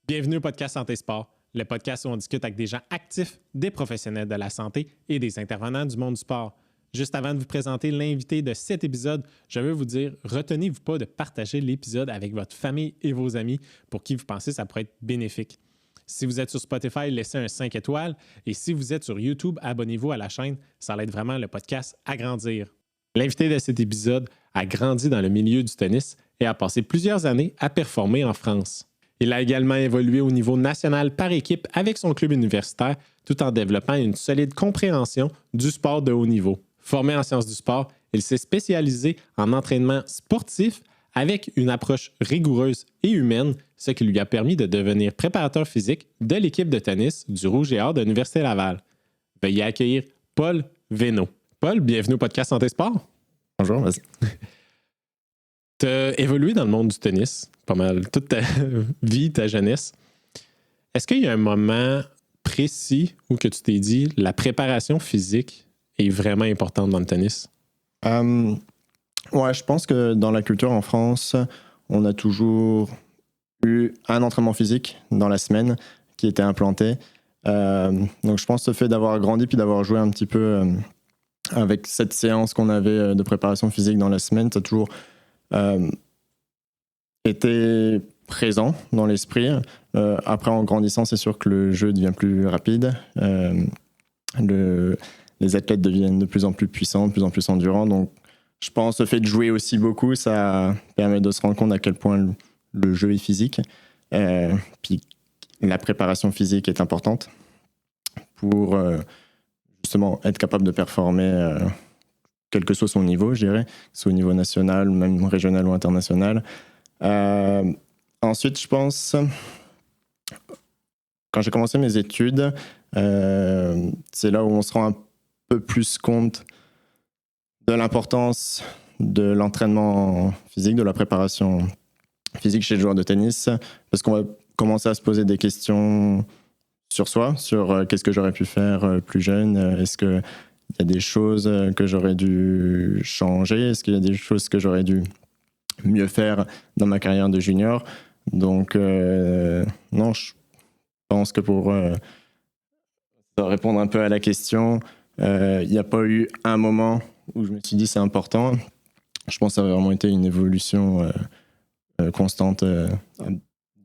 Bienvenue au podcast Santé Sport, le podcast où on discute avec des gens actifs, des professionnels de la santé et des intervenants du monde du sport. Juste avant de vous présenter l'invité de cet épisode, je veux vous dire, retenez-vous pas de partager l'épisode avec votre famille et vos amis pour qui vous pensez que ça pourrait être bénéfique. Si vous êtes sur Spotify, laissez un 5 étoiles et si vous êtes sur YouTube, abonnez-vous à la chaîne, ça aide vraiment le podcast à grandir. L'invité de cet épisode a grandi dans le milieu du tennis et a passé plusieurs années à performer en France. Il a également évolué au niveau national par équipe avec son club universitaire tout en développant une solide compréhension du sport de haut niveau. Formé en sciences du sport, il s'est spécialisé en entraînement sportif avec une approche rigoureuse et humaine, ce qui lui a permis de devenir préparateur physique de l'équipe de tennis du Rouge et Or de l'Université Laval. Veuillez accueillir Paul Vénaud. Paul, bienvenue au podcast Santé Sport. Bonjour, vas-y. Tu as évolué dans le monde du tennis pas mal toute ta vie, ta jeunesse. Est-ce qu'il y a un moment précis où que tu t'es dit la préparation physique est vraiment importante dans le tennis? Ouais, je pense que dans la culture en France, on a toujours eu un entraînement physique dans la semaine qui était implanté. Donc je pense que le fait d'avoir grandi puis d'avoir joué un petit peu avec cette séance qu'on avait de préparation physique dans la semaine, ça a toujours été présent dans l'esprit. Après, en grandissant, c'est sûr que le jeu devient plus rapide. Les athlètes deviennent de plus en plus puissants, de plus en plus endurants. Donc, je pense le fait de jouer aussi beaucoup, ça permet de se rendre compte à quel point le jeu est physique. Puis, la préparation physique est importante pour justement être capable de performer, quel que soit son niveau, je dirais, que ce soit au niveau national, même régional ou international. Ensuite, je pense, quand j'ai commencé mes études, c'est là où on se rend un peu plus compte de l'importance de l'entraînement physique, de la préparation physique chez le joueur de tennis, parce qu'on va commencer à se poser des questions sur soi, sur qu'est-ce que j'aurais pu faire plus jeune, est-ce qu'il y a des choses que j'aurais dû changer, est-ce qu'il y a des choses que j'aurais dû mieux faire dans ma carrière de junior. Donc, non, je pense que pour répondre un peu à la question, il n'y a pas eu un moment où je me suis dit c'est important. Je pense que ça a vraiment été une évolution constante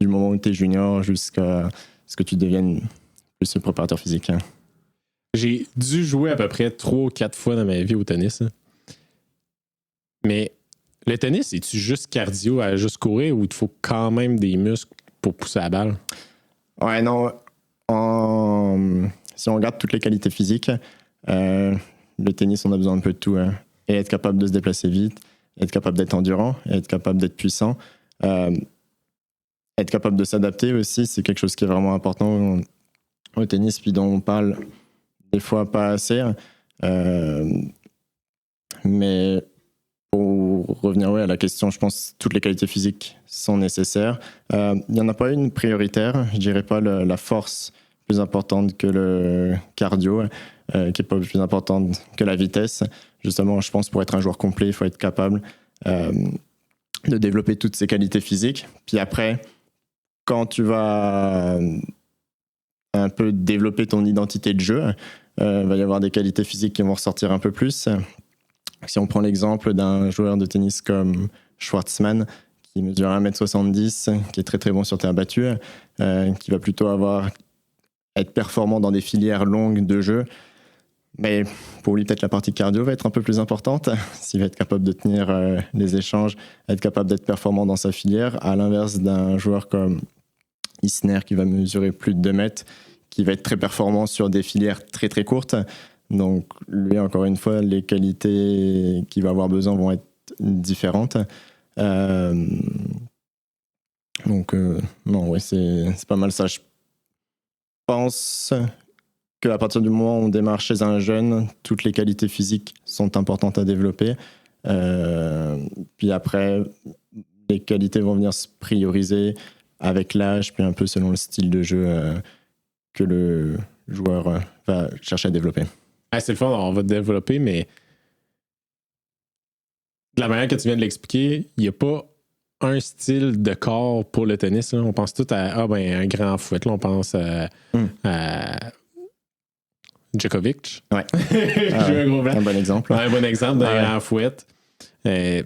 du moment où tu es junior jusqu'à ce que tu deviennes plus préparateur physique. J'ai dû jouer à peu près 3 ou 4 fois dans ma vie au tennis. Mais le tennis, es-tu juste cardio à juste courir ou il te faut quand même des muscles pour pousser la balle? Ouais, non. Si on regarde toutes les qualités physiques, le tennis, on a besoin un peu de tout. Et être capable de se déplacer vite, être capable d'être endurant, être capable d'être puissant, être capable de s'adapter aussi, c'est quelque chose qui est vraiment important au tennis, puis dont on parle des fois pas assez. Mais pour revenir à la question, je pense que toutes les qualités physiques sont nécessaires. Il n'y en a pas une prioritaire. Je dirais pas la force plus importante que le cardio, qui n'est pas plus importante que la vitesse. Justement, je pense pour être un joueur complet, il faut être capable de développer toutes ces qualités physiques. Puis après, quand tu vas un peu développer ton identité de jeu, il va y avoir des qualités physiques qui vont ressortir un peu plus. Si on prend l'exemple d'un joueur de tennis comme Schwartzmann, qui mesure 1m70, qui est très très bon sur terre battue, qui va plutôt être performant dans des filières longues de jeu, mais pour lui peut-être la partie cardio va être un peu plus importante, s'il va être capable de tenir les échanges, être capable d'être performant dans sa filière, à l'inverse d'un joueur comme Isner qui va mesurer plus de 2 mètres, qui va être très performant sur des filières très très courtes. Donc, lui, encore une fois, les qualités qu'il va avoir besoin vont être différentes. Donc, non, ouais, c'est pas mal ça. Je pense qu'à partir du moment où on démarre chez un jeune, toutes les qualités physiques sont importantes à développer. Puis après, les qualités vont venir se prioriser avec l'âge, puis un peu selon le style de jeu que le joueur va chercher à développer. Ah, c'est le fun, on va développer, mais de la manière que tu viens de l'expliquer, il n'y a pas un style de corps pour le tennis. Là. On pense tout à un grand fouet. Là, on pense à Djokovic. Ouais. Un gros blanc. Un bon exemple. Un bon exemple d'un Ouais. grand fouet. Mais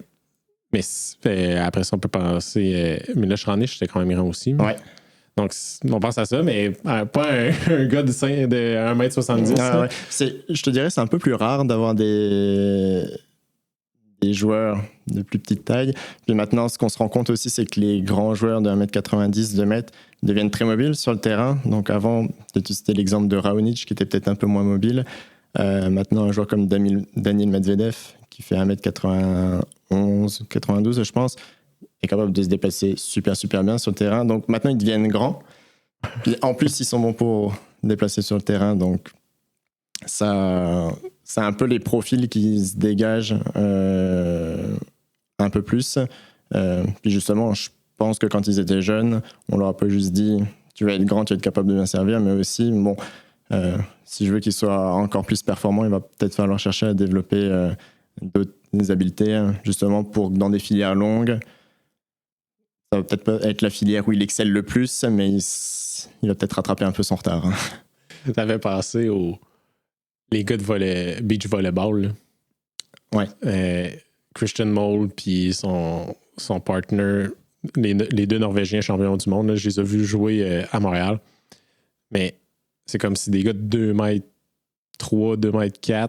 après ça, on peut penser. Mais là, Raonic, j'étais quand même grand aussi. Ouais. Donc, on pense à ça, mais pas un gars de 1m70. Ouais. Je te dirais, c'est un peu plus rare d'avoir des joueurs de plus petite taille. Puis maintenant, ce qu'on se rend compte aussi, c'est que les grands joueurs de 1m90, 2m deviennent très mobiles sur le terrain. Donc avant, c'était l'exemple de Raonic qui était peut-être un peu moins mobile. Maintenant, un joueur comme Daniil Medvedev, qui fait 1m91, 92, je pense, est capable de se déplacer super bien sur le terrain. Donc maintenant, ils deviennent grands. Puis en plus, ils sont bons pour déplacer sur le terrain. Donc ça, c'est un peu les profils qui se dégagent un peu plus. Puis justement, je pense que quand ils étaient jeunes, on leur a pas juste dit tu vas être grand, tu vas être capable de bien servir, mais aussi, si je veux qu'ils soient encore plus performants, il va peut-être falloir chercher à développer d'autres habiletés, justement, pour dans des filières longues. Ça va peut-être pas être la filière où il excelle le plus, mais il va peut-être rattraper un peu son retard. Ça fait penser les gars de beach volleyball. Là. Ouais. Christian Mole puis son partner, les deux Norvégiens champions du monde, là, je les ai vus jouer à Montréal. Mais c'est comme si des gars de 2m3, 2m4,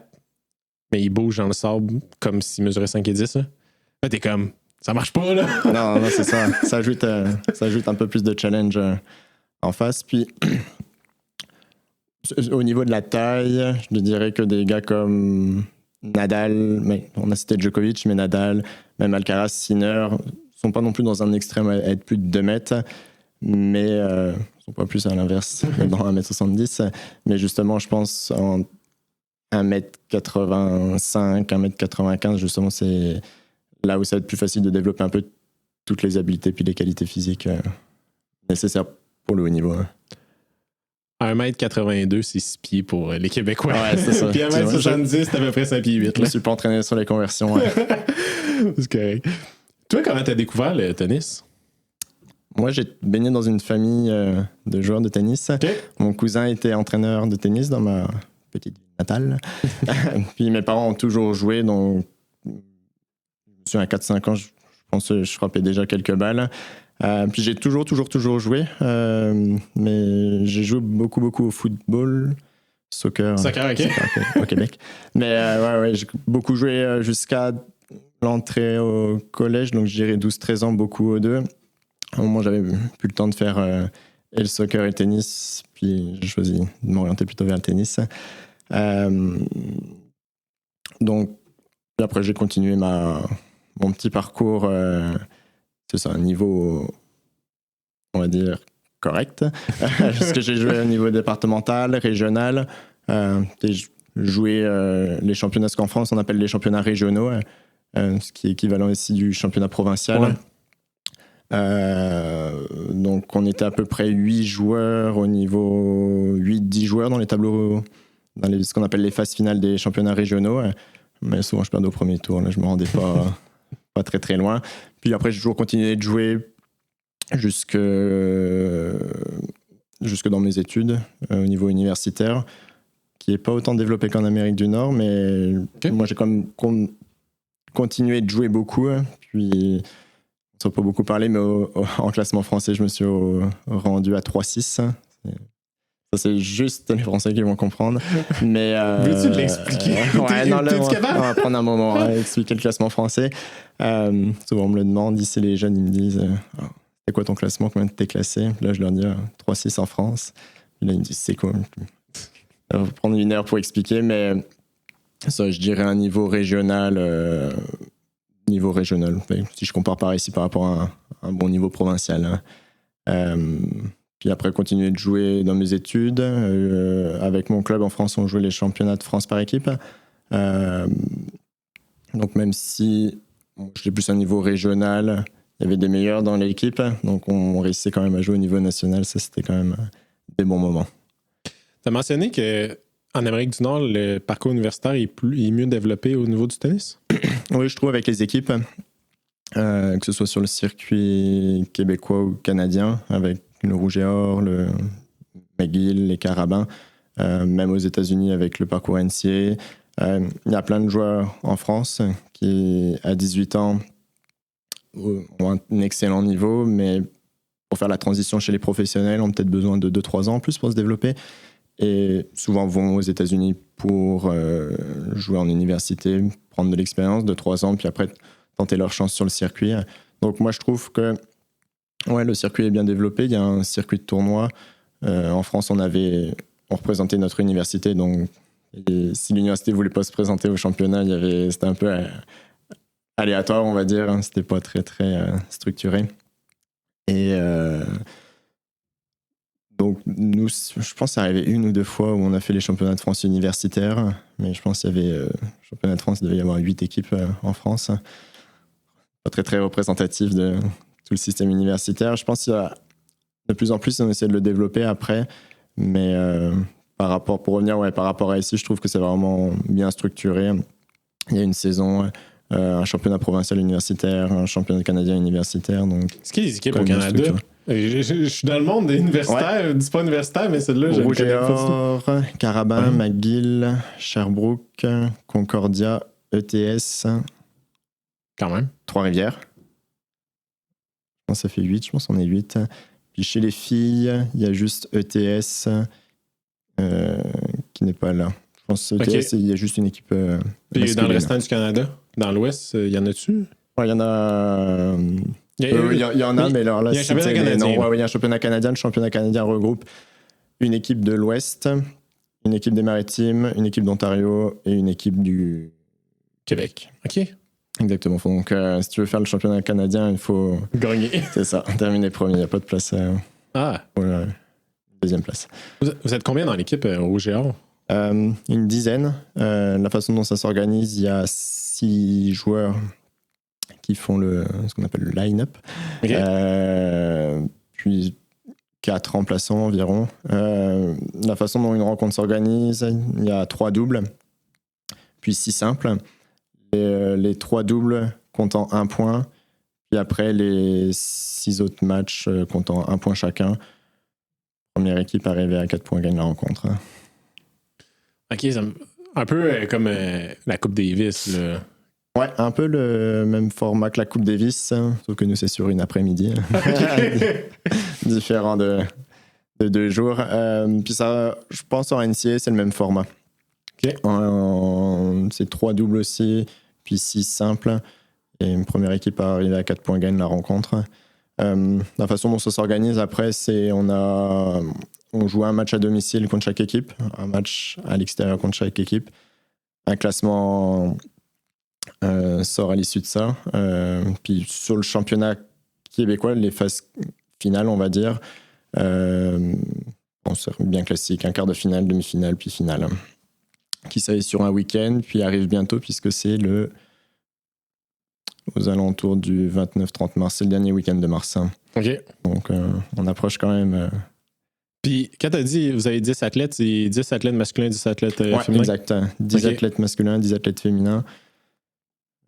mais ils bougent dans le sable comme s'ils mesuraient 5 et 10. Là, t'es comme, ça marche pas, là! Non, c'est ça. Ça ajoute un peu plus de challenge en face. Puis, au niveau de la taille, je dirais que des gars comme Nadal, mais on a cité Djokovic, mais Nadal, même Alcaraz, Sinner, sont pas non plus dans un extrême à être plus de 2 mètres, mais sont pas plus à l'inverse, dans 1m70. Mais justement, je pense en 1m85, 1m95, justement, c'est là où ça va être plus facile de développer un peu toutes les habiletés puis les qualités physiques nécessaires pour le haut niveau. 1m82, c'est 6 pieds pour les Québécois. Ouais, c'est ça. Puis 1m70, c'est à peu près 5 pieds 8. Je me suis pas entraîné sur les conversions. Ouais. C'est correct. Toi, comment t'as découvert le tennis? Moi, j'ai baigné dans une famille de joueurs de tennis. Okay. Mon cousin était entraîneur de tennis dans ma petite ville natale. Puis mes parents ont toujours joué, donc je me suis à 4-5 ans, je pense que je frappais déjà quelques balles. Puis j'ai toujours joué, mais j'ai joué beaucoup au football, soccer au Québec. Mais ouais, j'ai beaucoup joué jusqu'à l'entrée au collège, donc je dirais 12-13 ans, beaucoup aux deux. Au moment, j'avais plus le temps de faire et le soccer et le tennis, puis j'ai choisi de m'orienter plutôt vers le tennis. Donc, après, j'ai continué mon petit parcours, c'est ça, un niveau, on va dire, correct, parce que j'ai joué au niveau départemental, régional, j'ai joué les championnats, ce qu'en France, on appelle les championnats régionaux, ce qui est équivalent ici du championnat provincial. Ouais. Donc on était à peu près 8 joueurs au niveau 8-10 joueurs dans les tableaux, ce qu'on appelle les phases finales des championnats régionaux, mais souvent je perdais au premier tour, là je me rendais pas très loin. Puis après j'ai toujours continué de jouer jusque dans mes études au niveau universitaire, qui est pas autant développé qu'en Amérique du Nord, mais okay. Moi j'ai quand même continué de jouer beaucoup, puis on ne peut pas beaucoup parler, mais en classement français, je me suis rendu à 3-6. Ça, c'est juste les Français qui vont comprendre. Mais, veux-tu l'expliquer? Ouais, non, là, on va prendre un moment à expliquer le classement français. Souvent, on me le demande. Ici, les jeunes, ils me disent c'est quoi ton classement? Combien t'es classé? Là, je leur dis 3-6 en France. Et là, ils me disent c'est quoi? Ça va prendre 1 heure pour expliquer, mais ça, je dirais un niveau régional. Si je compare par ici par rapport à un bon niveau provincial. Puis après, continuer de jouer dans mes études. Avec mon club en France, on jouait les championnats de France par équipe. Donc même si j'étais plus à un niveau régional, il y avait des meilleurs dans l'équipe. Donc on réussissait quand même à jouer au niveau national. Ça, c'était quand même des bons moments. Tu as mentionné qu'en Amérique du Nord, le parcours universitaire est mieux développé au niveau du tennis? Oui, je trouve, avec les équipes. que ce soit sur le circuit québécois ou canadien, avec le Rouge et Or, le McGill, les Carabins, même aux États-Unis avec le parcours NCAA. Il y a plein de joueurs en France qui, à 18 ans, ont un excellent niveau, mais pour faire la transition chez les professionnels, ont peut-être besoin de 2-3 ans en plus pour se développer. Et souvent vont aux États-Unis pour jouer en université, prendre de l'expérience de 3 ans, puis après tenter leur chance sur le circuit. Donc moi, je trouve que le circuit est bien développé. Il y a un circuit de tournoi. En France, on représentait notre université, donc si l'université ne voulait pas se présenter au championnat, c'était un peu aléatoire, on va dire. Hein. C'était pas très, très structuré. Et donc, nous, je pense que c'est arrivé 1 ou 2 fois où on a fait les championnats de France universitaires, mais je pense qu'il y avait championnat de France, il devait y avoir 8 équipes en France. Pas très, très représentatif de tout le système universitaire. Je pense qu'il y a de plus en plus, on essaie de le développer après, mais par rapport à ici, je trouve que c'est vraiment bien structuré. Il y a une saison, un championnat provincial universitaire, un championnat canadien universitaire. Donc, est-ce qu'il y a des équipes au Canada? Je suis dans le monde des universitaires, du sport universitaire, mais celle-là, je ne connais pas. Carabin, McGill, Sherbrooke, Concordia, ETS. Quand même. Trois-Rivières. Je pense que ça fait 8, je pense qu'on est 8. Puis chez les filles, il y a juste ETS qui n'est pas là. Je pense que ETS, il y a juste une équipe. Puis dans le restant du Canada, dans l'Ouest, il y en a-tu? Il y en a. Il y en a, mais alors là, il y a un championnat canadien. Il y a un championnat canadien. Le championnat canadien regroupe une équipe de l'Ouest, une équipe des Maritimes, une équipe d'Ontario et une équipe du Québec. OK. Exactement. Donc, si tu veux faire le championnat canadien, il faut gagner. C'est ça, terminer premier. Il n'y a pas de place pour la deuxième place. Vous êtes combien dans l'équipe Rouge et Or? Une dizaine. La façon dont ça s'organise, il y a 6 joueurs qui font ce qu'on appelle le line-up. Okay. Puis 4 remplaçants environ. La façon dont une rencontre s'organise, il y a 3 doubles, puis 6 simples. Les 3 doubles comptant 1 point, puis après les 6 autres matchs comptant 1 point chacun. Première équipe arrivée à 4 points gagne la rencontre. Ok, un peu comme la Coupe Davis. Là. Ouais, un peu le même format que la Coupe Davis, sauf que nous c'est sur une après-midi. Différent de 2 jours. Puis ça, je pense en NCAA c'est le même format. Okay. C'est 3 doubles aussi, puis 6 simples. Et une première équipe arrivée à 4 points gagne la rencontre. La façon dont ça s'organise après, c'est on joue un match à domicile contre chaque équipe, un match à l'extérieur contre chaque équipe. Un classement sort à l'issue de ça. Puis sur le championnat québécois, les phases finales, on va dire, c'est bien classique, un quart de finale, demi-finale, puis finale. Qui s'arrive sur un week-end, puis arrive bientôt, puisque c'est aux alentours du 29-30 mars. C'est le dernier week-end de mars. OK. Donc, on approche quand même. Puis, quand tu as dit, vous avez 10 athlètes, c'est 10 athlètes masculins, 10 athlètes féminins? Exact. 10 athlètes masculins, 10 athlètes féminins.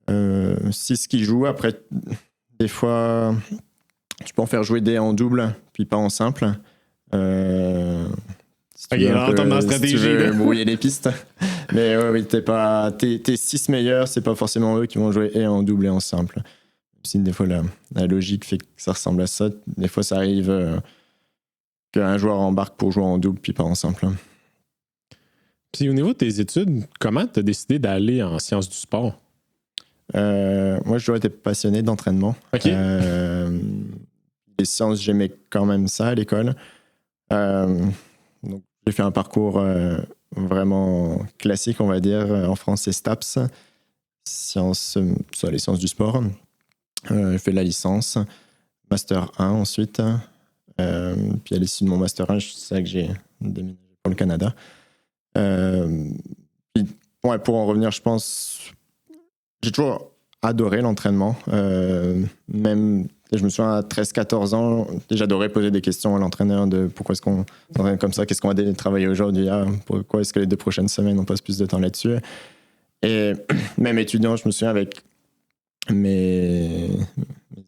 6 qui jouent. Après, des fois, tu peux en faire jouer des en double, puis pas en simple. Si tu veux brouiller les pistes. Mais oui, tes 6 meilleurs, c'est pas forcément eux qui vont jouer et en double et en simple. Si des fois la logique fait que ça ressemble à ça, des fois ça arrive qu'un joueur embarque pour jouer en double puis pas en simple. Puis au niveau de tes études, comment tu as décidé d'aller en sciences du sport? Moi, j'ai toujours été passionné d'entraînement. Okay. Les sciences, j'aimais quand même ça à l'école. Donc, j'ai fait un parcours vraiment classique, on va dire. En France, c'est STAPS, les sciences du sport. J'ai fait la licence, Master 1 ensuite. Puis à l'issue de mon Master 1, c'est ça que j'ai déménagé pour le Canada. Puis, pour en revenir, je pense, j'ai toujours adoré l'entraînement. Même, je me souviens à 13-14 ans, j'adorais poser des questions à l'entraîneur de pourquoi est-ce qu'on s'entraîne comme ça, qu'est-ce qu'on va travailler aujourd'hui, pourquoi est-ce que les 2 prochaines semaines on passe plus de temps là-dessus. Et même étudiant, je me souviens avec mes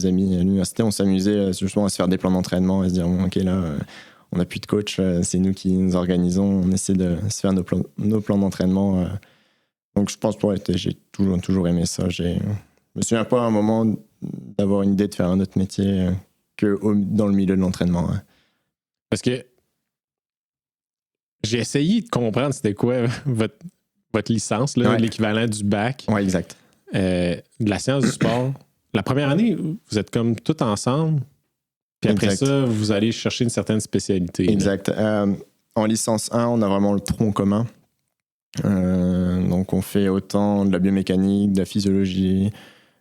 amis à l'université, on s'amusait justement à se faire des plans d'entraînement, à se dire bon, ok, là, on n'a plus de coach, c'est nous qui nous organisons, on essaie de se faire nos plans d'entraînement. Donc je pense que j'ai toujours aimé ça. Je me souviens pas à un moment d'avoir une idée de faire un autre métier que dans le milieu de l'entraînement. Parce que j'ai essayé de comprendre c'était quoi votre licence, là, l'équivalent du bac. Ouais, exact. De la science du sport. La première année, vous êtes comme tout ensemble. Puis après ça, vous allez chercher une certaine spécialité. Exact. En licence 1, on a vraiment le tronc commun. Donc on fait autant de la biomécanique, de la physiologie,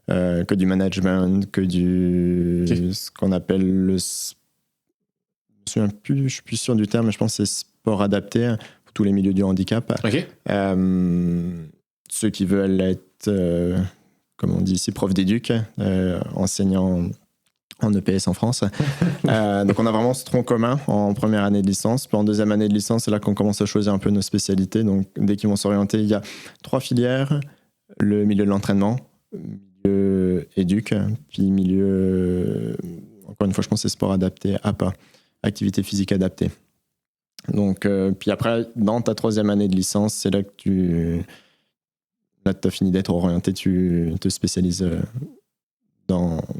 que du management, que ce qu'on appelle le... Je ne suis plus sûr du terme, mais je pense que c'est sport adapté pour tous les milieux du handicap. Okay. Ceux qui veulent être, comme on dit ici, prof d'éduc, enseignant en EPS en France. Donc on a vraiment ce tronc commun en première année de licence. Puis en deuxième année de licence, c'est là qu'on commence à choisir un peu nos spécialités. Donc dès qu'ils vont s'orienter, il y a 3 filières. Le milieu de l'entraînement, milieu éduc, puis milieu, encore une fois, je pense que c'est sport adapté, APA, activité physique adaptée. Donc, puis après, dans ta 3e année de licence, c'est là que tu as fini d'être orienté, tu te spécialises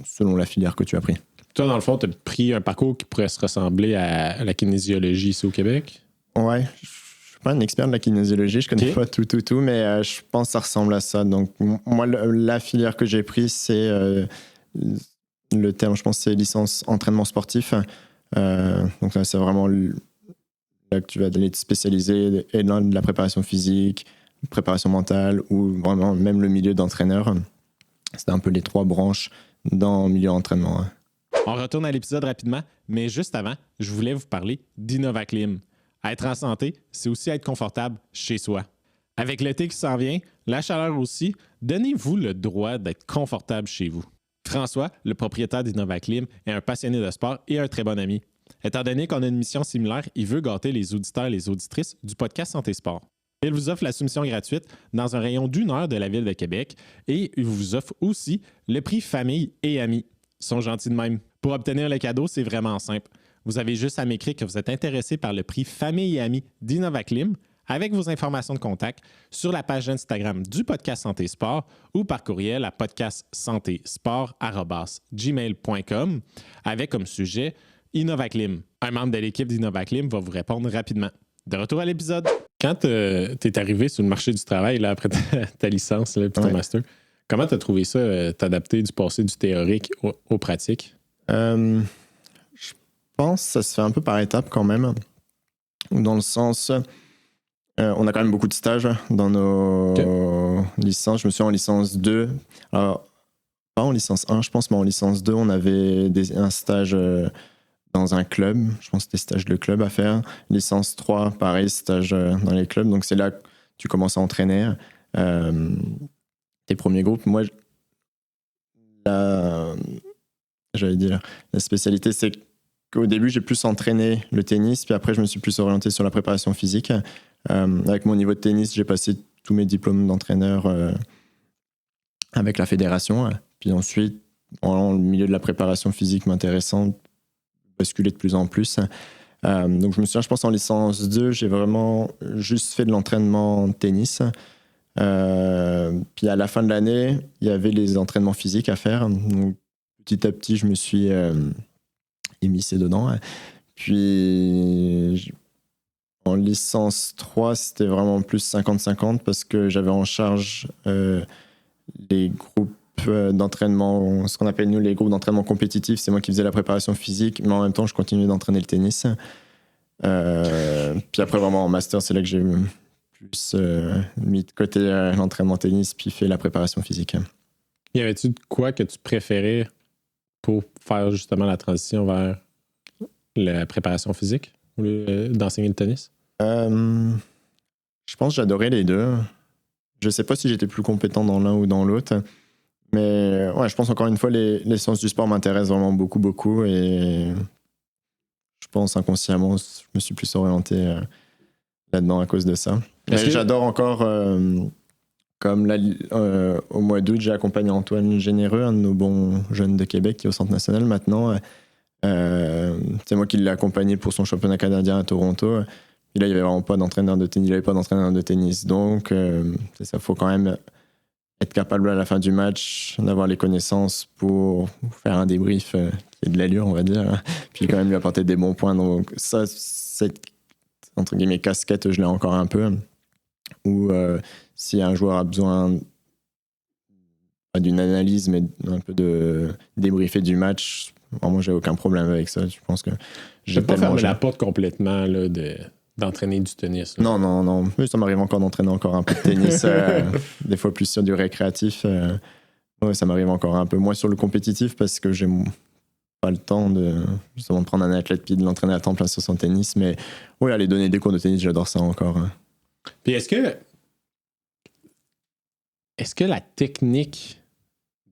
selon la filière que tu as pris. Toi, dans le fond, tu as pris un parcours qui pourrait se ressembler à la kinésiologie ici au Québec? Ouais, je suis pas un expert de la kinésiologie, je connais pas tout, mais je pense que ça ressemble à ça. Donc, moi, la filière que j'ai prise, c'est le terme, je pense, c'est licence entraînement sportif. Donc, c'est vraiment là que tu vas aller te spécialiser et dans de la préparation physique, préparation mentale ou vraiment même le milieu d'entraîneur. C'est un peu les 3 branches dans le milieu d'entraînement. On retourne à l'épisode rapidement, mais juste avant, je voulais vous parler d'Innovaclim. Être en santé, c'est aussi être confortable chez soi. Avec l'été qui s'en vient, la chaleur aussi, donnez-vous le droit d'être confortable chez vous. François, le propriétaire d'Innovaclim, est un passionné de sport et un très bon ami. Étant donné qu'on a une mission similaire, il veut gâter les auditeurs et les auditrices du podcast Santé Sport. Il vous offre la soumission gratuite dans un rayon d'1 heure de la Ville de Québec et il vous offre aussi le prix famille et amis. Ils sont gentils de même. Pour obtenir le cadeau, c'est vraiment simple. Vous avez juste à m'écrire que vous êtes intéressé par le prix famille et amis d'Innovaclim avec vos informations de contact sur la page Instagram du podcast Santé Sport ou par courriel à podcastsantésport@gmail.com avec comme sujet Innovaclim. Un membre de l'équipe d'Innovaclim va vous répondre rapidement. De retour à l'épisode. Quand tu es arrivé sur le marché du travail là, après ta licence et ton master, comment tu as trouvé ça, t'adapter du passé du théorique aux pratiques? Je pense que ça se fait un peu par étapes quand même. Dans le sens, on a quand même beaucoup de stages dans nos licences. Je me suis en licence 2. Alors, pas en licence 1, je pense, mais en licence 2, on avait un stage dans un club. Je pense que c'était stage de club à faire. Licence 3, pareil, stage dans les clubs. Donc, c'est là que tu commences à entraîner tes premiers groupes. Moi, la spécialité, c'est qu'au début, j'ai plus entraîné le tennis, puis après, je me suis plus orienté sur la préparation physique. Avec mon niveau de tennis, j'ai passé tous mes diplômes d'entraîneur avec la fédération. Puis ensuite, le milieu de la préparation physique m'intéressant, basculer de plus en plus. Donc, je me souviens, je pense en licence 2, j'ai vraiment juste fait de l'entraînement tennis. Puis à la fin de l'année, il y avait les entraînements physiques à faire. Donc, petit à petit, je me suis émissé dedans. Puis en licence 3, c'était vraiment plus 50-50 parce que j'avais en charge les groupes d'entraînement, ce qu'on appelle nous les groupes d'entraînement compétitifs. C'est moi qui faisais la préparation physique, mais en même temps, je continuais d'entraîner le tennis. Puis après, vraiment en master, c'est là que j'ai plus mis de côté l'entraînement tennis puis fait la préparation physique. Y avait-tu de quoi que tu préférais pour faire justement la transition vers la préparation physique au lieu d'enseigner le tennis? Je pense que j'adorais les deux. Je sais pas si j'étais plus compétent dans l'un ou dans l'autre, mais ouais, je pense encore une fois les sciences du sport m'intéressent vraiment beaucoup et je pense inconsciemment je me suis plus orienté là-dedans à cause de ça. Mais j'adore encore Comme là, au mois d'août, j'ai accompagné Antoine Généreux, un de nos bons jeunes de Québec qui est au Centre national maintenant. C'est moi qui l'ai accompagné pour son championnat canadien à Toronto. Et là, il n'y avait vraiment pas d'entraîneur de tennis. Il avait pas d'entraîneur de tennis. Donc, c'est ça, faut quand même être capable à la fin du match d'avoir les connaissances pour faire un débrief qui ait de l'allure, on va dire. Puis quand même lui apporter des bons points. Donc ça, cette entre guillemets casquette, je l'ai encore un peu. Ou si un joueur a besoin pas d'une analyse, mais un peu de débriefer du match, vraiment, j'ai aucun problème avec ça. Je pense que je ne vais pas fermer la porte complètement là, d'entraîner du tennis. Là. Non. Oui, ça m'arrive encore d'entraîner encore un peu de tennis, des fois plus sur du récréatif. Ouais, ça m'arrive encore un peu moins sur le compétitif parce que j'ai pas le temps de justement de prendre un athlète puis de l'entraîner à temps plein sur son tennis. Mais oui, aller donner des cours de tennis, j'adore ça encore. Puis est-ce que la technique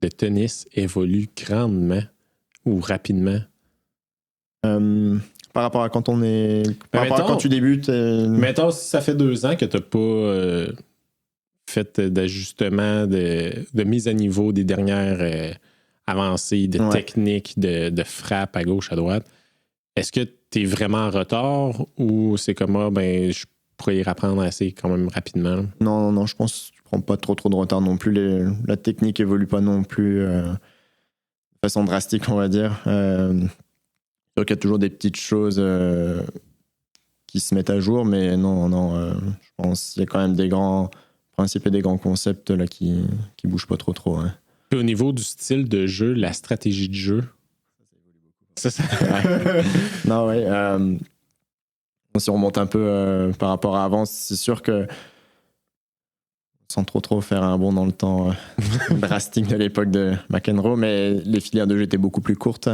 de tennis évolue grandement ou rapidement? Par rapport à quand on est. Par rapport à quand tu débutes. Mettons, si ça fait 2 ans que tu n'as pas fait d'ajustement, de mise à niveau des dernières avancées, de techniques, de frappe à gauche, à droite, est-ce que tu es vraiment en retard ou c'est comme je pourrais y apprendre assez quand même rapidement? Non, je pense que tu prends pas trop de retard non plus. La technique évolue pas non plus de façon drastique, on va dire. Donc il y a toujours des petites choses qui se mettent à jour, mais non, je pense qu'il y a quand même des grands principes et des grands concepts là, qui bougent pas trop. Hein. Puis au niveau du style de jeu, la stratégie de jeu, ça. Non, ouais. Si on remonte un peu par rapport à avant, c'est sûr que sans trop faire un bond dans le temps drastique de l'époque de McEnroe, mais les filières de jeu étaient beaucoup plus courtes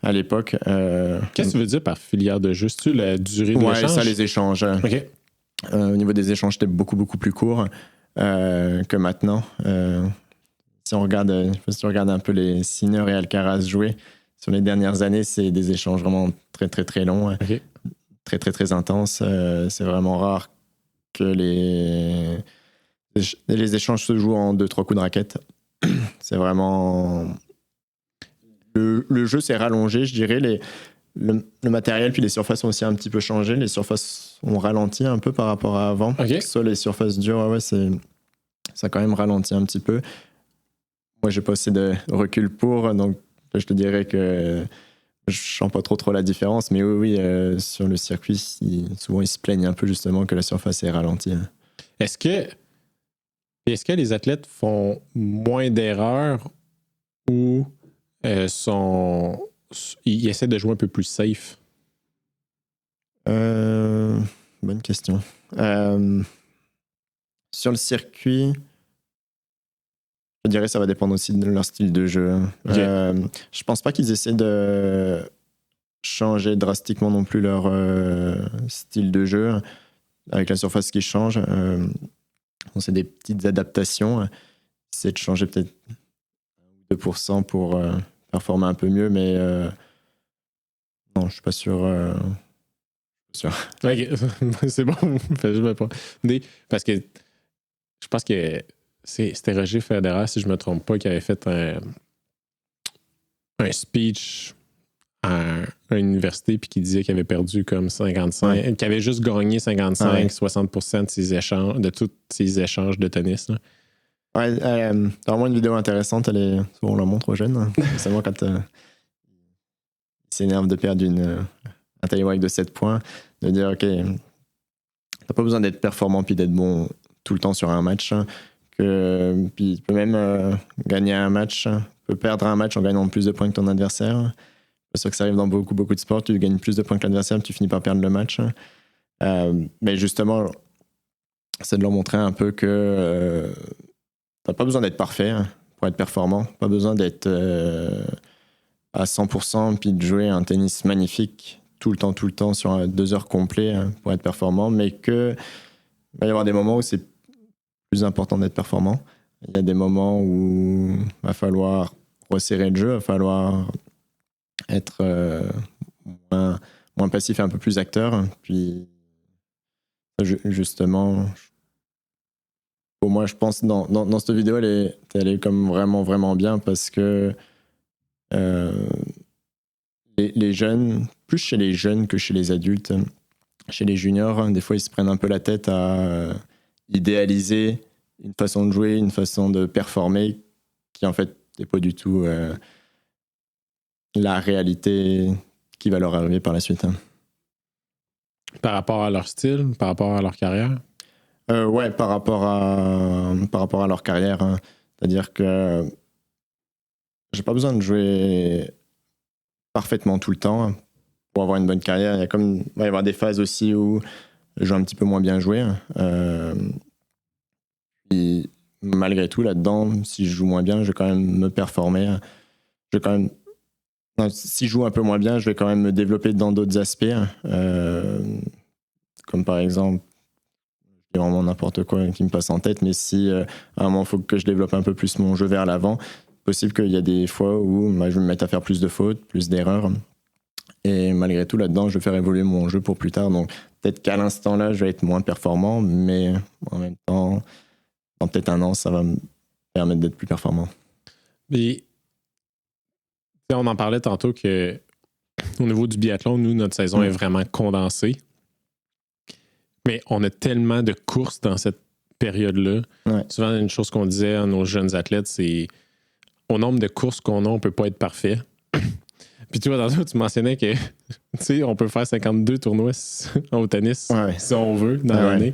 à l'époque. Qu'est-ce que tu veux dire par filière de jeu? C'est-tu la durée de l'échange? Ouais, ça, les échanges. OK. Au niveau des échanges, c'était beaucoup plus court que maintenant. Si on regarde un peu les Sinner et Alcaraz jouer sur les dernières années, c'est des échanges vraiment très longs, okay. très intenses. C'est vraiment rare que les échanges se jouent en 2-3 coups de raquette. C'est vraiment... Le jeu s'est rallongé, je dirais. Le matériel puis les surfaces ont aussi un petit peu changé. Les surfaces ont ralenti un peu par rapport à avant. Okay. Soit les surfaces dures, ça a quand même ralenti un petit peu. Moi, j'ai pas assez de recul donc je te dirais que je sens pas trop la différence. Mais oui, sur le circuit, souvent ils se plaignent un peu justement que la surface est ralentie. Est-ce que les athlètes font moins d'erreurs ou ils essaient de jouer un peu plus safe? Bonne question. Sur le circuit, je dirais que ça va dépendre aussi de leur style de jeu. Okay. Je pense pas qu'ils essaient de changer drastiquement non plus leur style de jeu avec la surface qui change. C'est des petites adaptations. C'est de changer peut-être 2% pour performer un peu mieux, mais non, je suis pas sûr. Ok, c'est bon. Je me prends. Parce que je pense que c'était Roger Federer, si je me trompe pas, qui avait fait un speech à une université puis qui disait qu'il avait perdu comme 55, qu'il avait juste gagné 55-60% de ses échanges, de tous ses échanges de tennis. Là. Ouais, t'as vraiment une vidéo intéressante, souvent on la montre aux jeunes. C'est moi quand il s'énerve de perdre un tie-break de 7 points, de dire ok, t'as pas besoin d'être performant puis d'être bon tout le temps sur un match. Puis tu peux même gagner un match, peut perdre un match en gagnant plus de points que ton adversaire. C'est sûr que ça arrive dans beaucoup de sports, tu gagnes plus de points que l'adversaire, tu finis par perdre le match. Mais justement, c'est de leur montrer un peu que t'as pas besoin d'être parfait pour être performant, pas besoin d'être à 100% puis de jouer un tennis magnifique tout le temps sur 2 heures complets pour être performant, mais qu'il va y avoir des moments où c'est plus important d'être performant. Il y a des moments où il va falloir resserrer le jeu, il va falloir être moins passif et un peu plus acteur. Puis justement, pour moi, je pense, dans cette vidéo, elle est comme vraiment, vraiment bien parce que les jeunes, plus chez les jeunes que chez les adultes, chez les juniors, des fois, ils se prennent un peu la tête à idéaliser une façon de jouer, une façon de performer qui, en fait, n'est pas du tout la réalité qui va leur arriver par la suite. Par rapport à leur style, par rapport à leur carrière? Ouais, par rapport à leur carrière. Hein. C'est-à-dire que j'ai pas besoin de jouer parfaitement tout le temps hein, pour avoir une bonne carrière. Il va y avoir des phases aussi où je joue un petit peu moins bien joué. Et malgré tout, là-dedans, si je joue moins bien, je vais quand même me performer. Je vais quand même... Non, si je joue un peu moins bien, je vais quand même me développer dans d'autres aspects. Comme par exemple, c'est vraiment n'importe quoi qui me passe en tête, mais si à un moment, il faut que je développe un peu plus mon jeu vers l'avant, possible qu'il y a des fois où je vais me mettre à faire plus de fautes, plus d'erreurs. Et malgré tout, là-dedans, je vais faire évoluer mon jeu pour plus tard. Donc, peut-être qu'à l'instant-là, je vais être moins performant, mais en même temps, dans peut-être un an, ça va me permettre d'être plus performant. Et on en parlait tantôt que au niveau du biathlon, nous, notre saison est vraiment condensée. Mais on a tellement de courses dans cette période-là. Ouais. Souvent, une chose qu'on disait à nos jeunes athlètes, c'est au nombre de courses qu'on a, on ne peut pas être parfait. Puis tu vois, tantôt, tu mentionnais que on peut faire 52 tournois au tennis si on veut dans l'année.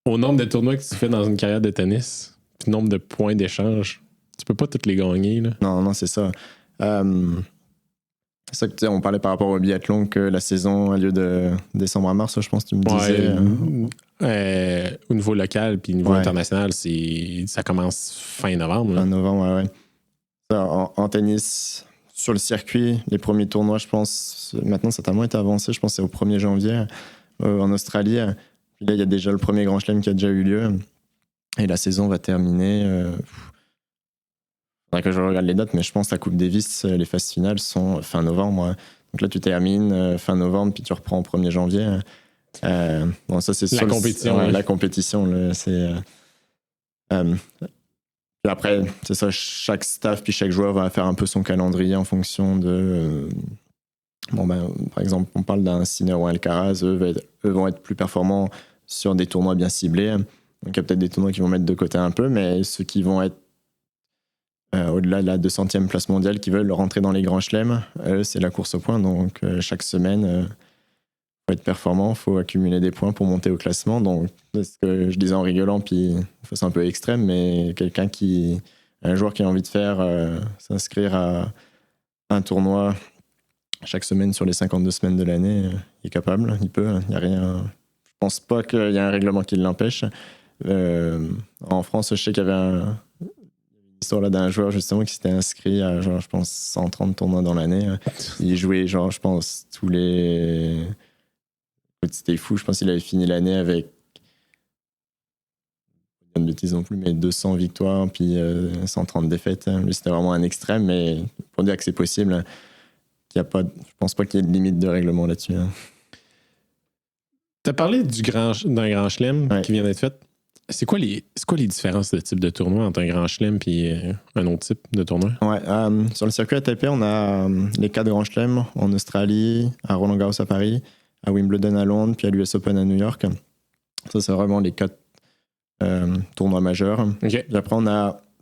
Au nombre de tournois que tu fais dans une carrière de tennis, puis le nombre de points d'échange, tu peux pas tous les gagner. Là. Non, c'est ça. C'est ça que on parlait par rapport au biathlon, que la saison a lieu de décembre à mars, je pense que tu me disais. Au niveau local puis au niveau international, ça commence fin novembre. Là. Fin novembre, ouais. Ça, en tennis, sur le circuit, les premiers tournois, je pense, maintenant ça a tellement été avancé, je pense que c'est au 1er janvier en Australie. Puis là, il y a déjà le premier Grand Chelem qui a déjà eu lieu. Et la saison va terminer... faudrait que je regarde les dates, mais je pense que la Coupe Davis, les phases finales sont fin novembre. Donc là, tu termines fin novembre, puis tu reprends au 1er janvier. Bon, ça, c'est la compétition. La compétition, là, c'est... Puis après, c'est ça, chaque staff puis chaque joueur va faire un peu son calendrier en fonction de... par exemple, on parle d'un Sinner ou un Alcaraz, eux vont être plus performants sur des tournois bien ciblés. Donc il y a peut-être des tournois qui vont mettre de côté un peu, mais ceux qui vont être au-delà de la 200e place mondiale, qui veulent rentrer dans les grands chelems, c'est la course au point. Donc chaque semaine, faut être performant, faut accumuler des points pour monter au classement. Donc c'est ce que je disais en rigolant, puis c'est un peu extrême, mais un joueur qui a envie de s'inscrire à un tournoi chaque semaine sur les 52 semaines de l'année, il est capable, il peut, il n'y a rien. Je pense pas qu'il y a un règlement qui l'empêche. En France, je sais qu'il y avait une histoire là d'un joueur justement qui s'était inscrit à je pense 130 tournois dans l'année. Il jouait je pense tous les... C'était fou, je pense qu'il avait fini l'année avec, pas de bêtises non plus, mais 200 victoires puis 130 défaites. Lui, c'était vraiment un extrême, mais pour dire que c'est possible, je pense pas qu'il y ait de limite de règlement là-dessus. Tu as parlé d'un grand chelem qui vient d'être fait. C'est quoi les différences de type de tournoi entre un grand chelem et un autre type de tournoi? Sur le circuit ATP, on a les 4 grands chelems en Australie, à Roland-Garros à Paris, à Wimbledon à Londres, puis à l'US Open à New York. Ça, c'est vraiment les 4 tournois majeurs. Okay. Et après,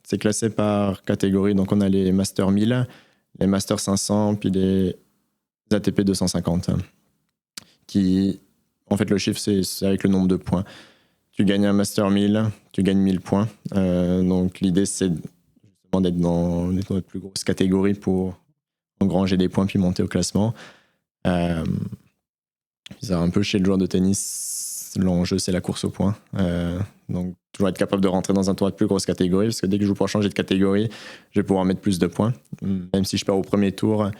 c'est classé par catégorie. Donc, on a les Master 1000, les Master 500, puis les ATP 250. Qui, en fait, le chiffre, c'est avec le nombre de points. Tu gagnes un Master 1000, tu gagnes 1000 points. Donc, l'idée, c'est justement d'être dans les plus grosses catégories pour engranger des points puis monter au classement. Un peu chez le joueur de tennis, l'enjeu, c'est la course au point. Donc, toujours être capable de rentrer dans un tournoi de plus grosse catégorie, parce que dès que je vais pouvoir changer de catégorie, je vais pouvoir mettre plus de points. Même si je perds au premier tour,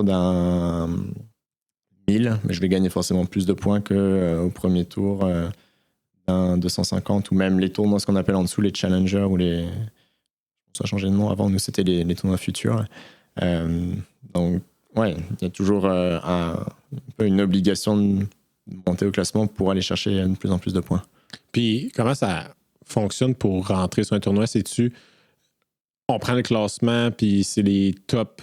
d'un 1000, mais je vais gagner forcément plus de points qu'au premier tour d'un 250, ou même les tournois, ce qu'on appelle en dessous les challengers, ou ça a changé de nom. Avant, nous, c'était les tournois futurs. Donc, il y a toujours un peu une obligation de monter au classement pour aller chercher de plus en plus de points. Puis comment ça fonctionne pour rentrer sur un tournoi? C'est-tu, on prend le classement, puis c'est les top,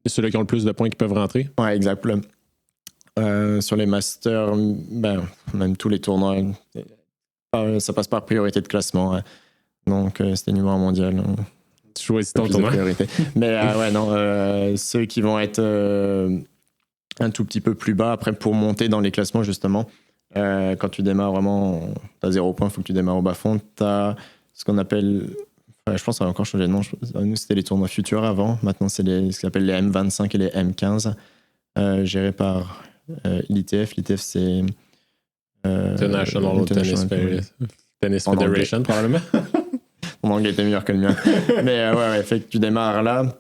ceux-là qui ont le plus de points qui peuvent rentrer? Ouais, exact. Sur les masters, même tous les tournois, ça passe par priorité de classement. Donc, c'était numéro 1 mondial. Tu choisis ton tournoi. Mais ouais, non, ceux qui vont être un tout petit peu plus bas, après, pour monter dans les classements, justement, quand tu démarres vraiment, t'as 0 points, il faut que tu démarres au bas-fond. T'as ce qu'on appelle, je pense que ça a encore changé de nom. Nous, c'était les tournois futurs avant. Maintenant, c'est ce qu'on appelle les M25 et les M15, gérés par l'ITF. L'ITF, c'est International Tennis Federation, probablement. Mon anglais était meilleur que le mien. Mais ouais, fait que tu démarres là.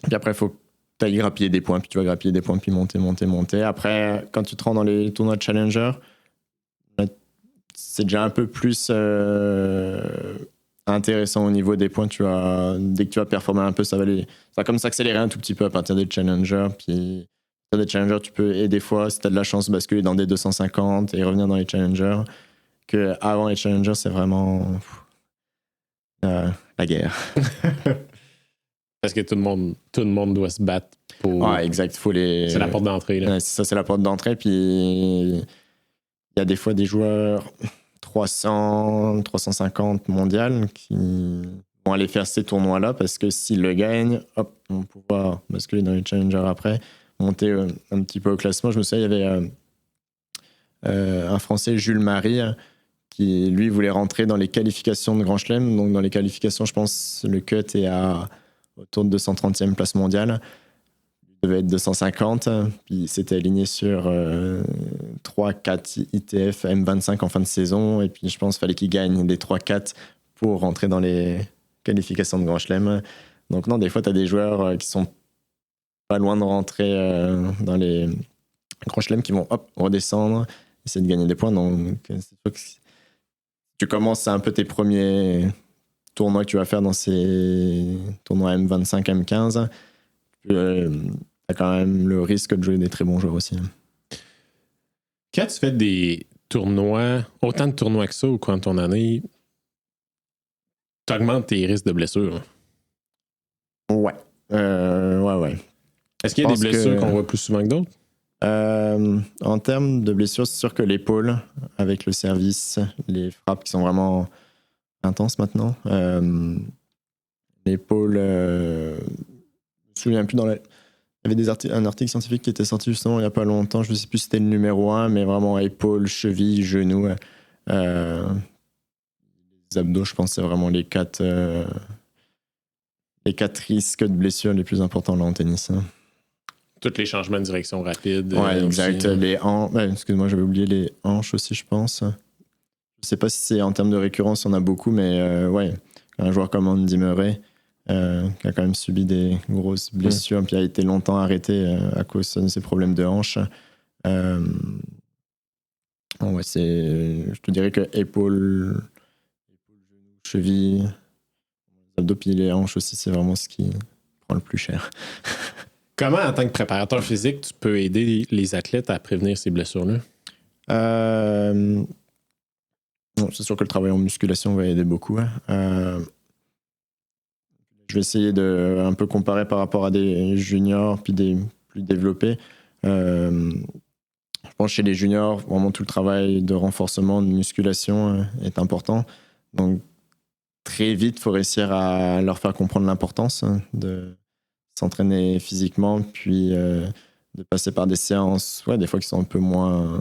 Puis après, il faut que tu ailles grappiller des points. Puis tu vas grappiller des points, puis monter. Après, quand tu te rends dans les tournois de Challenger, c'est déjà un peu plus intéressant au niveau des points. Dès que tu vas performer un peu, ça va comme s'accélérer un tout petit peu à partir des Challengers. Puis des Challengers, tu peux, et des fois, si tu as de la chance, basculer dans des 250 et revenir dans les Challengers. Que avant les Challengers, c'est vraiment la guerre. Parce que tout le monde doit se battre pour. Ouais, exact. C'est la porte d'entrée. Là. Ouais, c'est ça, c'est la porte d'entrée. Puis il y a des fois des joueurs 300, 350 mondiales qui vont aller faire ces tournois-là parce que s'ils le gagnent, hop, on va pouvoir basculer dans les challengers après, monter un petit peu au classement. Je me souviens, il y avait un Français, Jules Marie, qui lui voulait rentrer dans les qualifications de Grand Chelem. Donc dans les qualifications, je pense le cut est autour de 230e place mondiale. Il devait être 250, puis il s'était aligné sur 3-4 ITF M25 en fin de saison, et puis je pense qu'il fallait qu'il gagne les 3-4 pour rentrer dans les qualifications de Grand Chelem. Donc non, des fois, tu as des joueurs qui sont pas loin de rentrer dans les Grand Chelem qui vont redescendre, essayer de gagner des points. Donc c'est sûr que tu commences, un peu tes premiers tournois que tu vas faire dans ces tournois M25, M15. Tu as quand même le risque de jouer des très bons joueurs aussi. Quand tu fais des tournois, autant de tournois que ça au cours de ton année, tu augmentes tes risques de blessures. Ouais. Est-ce qu'il y a des blessures qu'on voit plus souvent que d'autres? En termes de blessures, c'est sûr que l'épaule, avec le service, les frappes qui sont vraiment intenses maintenant. L'épaule, je me souviens plus il y avait un article scientifique qui était sorti justement il n'y a pas longtemps, je ne sais plus si c'était le numéro 1, mais vraiment épaule, cheville, genou. Les abdos, je pense que c'est vraiment les quatre risques de blessures les plus importants là en tennis. Tous les changements de direction rapides. Ouais, exact. Aussi. Les hanches, excuse-moi, j'avais oublié les hanches aussi, je pense. Je sais pas si c'est en termes de récurrence, on a beaucoup, mais ouais, un joueur comme Andy Murray, qui a quand même subi des grosses blessures, puis a été longtemps arrêté à cause de ses problèmes de hanches. Ouais, je te dirais que épaule, cheville, abdos, puis les hanches aussi, c'est vraiment ce qui prend le plus cher. Comment, en tant que préparateur physique, tu peux aider les athlètes à prévenir ces blessures-là? C'est sûr que le travail en musculation va aider beaucoup. Je vais essayer de un peu comparer par rapport à des juniors puis des plus développés. Je pense que chez les juniors, vraiment tout le travail de renforcement, de musculation est important. Donc très vite, il faut réussir à leur faire comprendre l'importance de s'entraîner physiquement, puis de passer par des séances, des fois qui sont un peu moins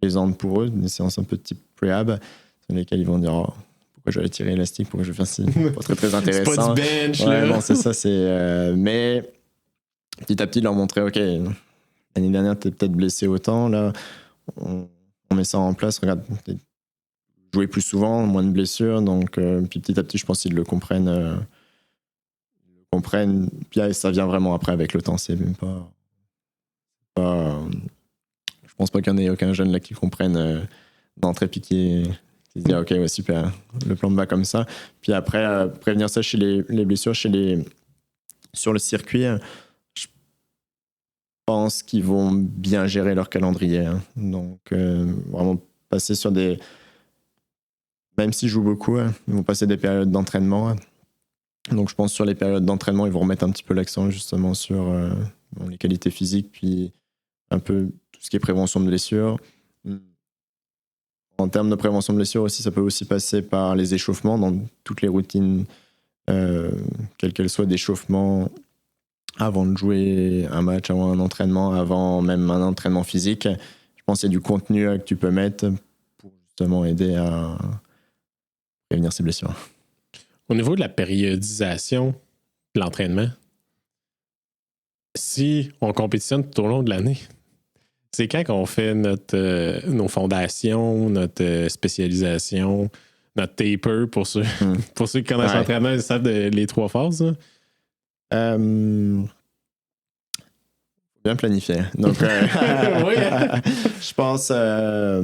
plaisantes pour eux, des séances un peu de type prehab, dans lesquelles ils vont dire pourquoi je vais aller tirer élastique, pourquoi je vais faire ci, pas très très intéressant. C'est pas du bench, là. Non, c'est ça, mais petit à petit leur montrer, ok, l'année dernière t'es peut-être blessé autant, là on met ça en place, regarde, jouer plus souvent, moins de blessures, donc puis petit à petit je pense qu'ils le comprennent. Puis ça vient vraiment après avec le temps, c'est même pas je pense pas qu'il y en ait aucun jeune là qui comprenne d'entrée puis qui se dit ok, ouais, super, le plan va comme ça, puis après prévenir ça chez les blessures sur le circuit, je pense qu'ils vont bien gérer leur calendrier, hein. Donc vraiment passer sur des même s'ils jouent beaucoup, ils vont passer des périodes d'entraînement. Donc je pense sur les périodes d'entraînement, ils vont remettre un petit peu l'accent justement sur les qualités physiques, puis un peu tout ce qui est prévention de blessures. En termes de prévention de blessures aussi, ça peut aussi passer par les échauffements dans toutes les routines, quelles qu'elles soient, d'échauffement avant de jouer un match, avant un entraînement, avant même un entraînement physique. Je pense qu'il y a du contenu que tu peux mettre pour justement aider à prévenir ces blessures. Au niveau de la périodisation de l'entraînement, si on compétitionne tout au long de l'année, c'est quand qu'on fait nos fondations, notre spécialisation, notre taper pour ceux, pour ceux qui connaissent l'entraînement, ils savent les 3 phases. Bien planifié. Donc, je pense la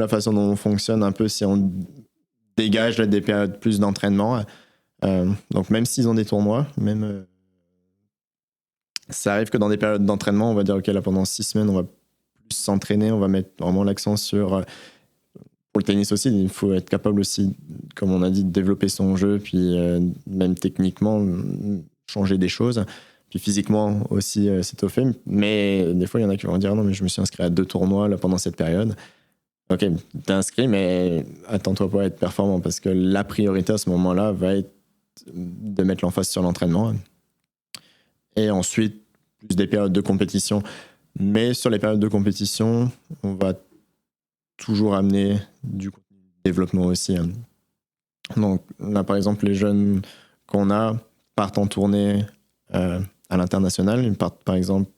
façon dont on fonctionne un peu, si on dégage des périodes plus d'entraînement. Donc, même s'ils ont des tournois, même ça arrive que dans des périodes d'entraînement, on va dire, OK, là, pendant 6 semaines, on va plus s'entraîner, on va mettre vraiment l'accent sur... pour le tennis aussi, il faut être capable aussi, comme on a dit, de développer son jeu, puis même techniquement, changer des choses. Puis physiquement aussi, s'étoffer. Mais des fois, il y en a qui vont dire, non, mais je me suis inscrit à 2 tournois là, pendant cette période. OK, t'es inscrit, mais attends-toi pas à être performant, parce que la priorité à ce moment-là va être de mettre l'emphase sur l'entraînement. Et ensuite, plus des périodes de compétition. Mais sur les périodes de compétition, on va toujours amener du développement aussi. Donc là, par exemple, les jeunes qu'on a partent en tournée à l'international. Ils partent, par exemple,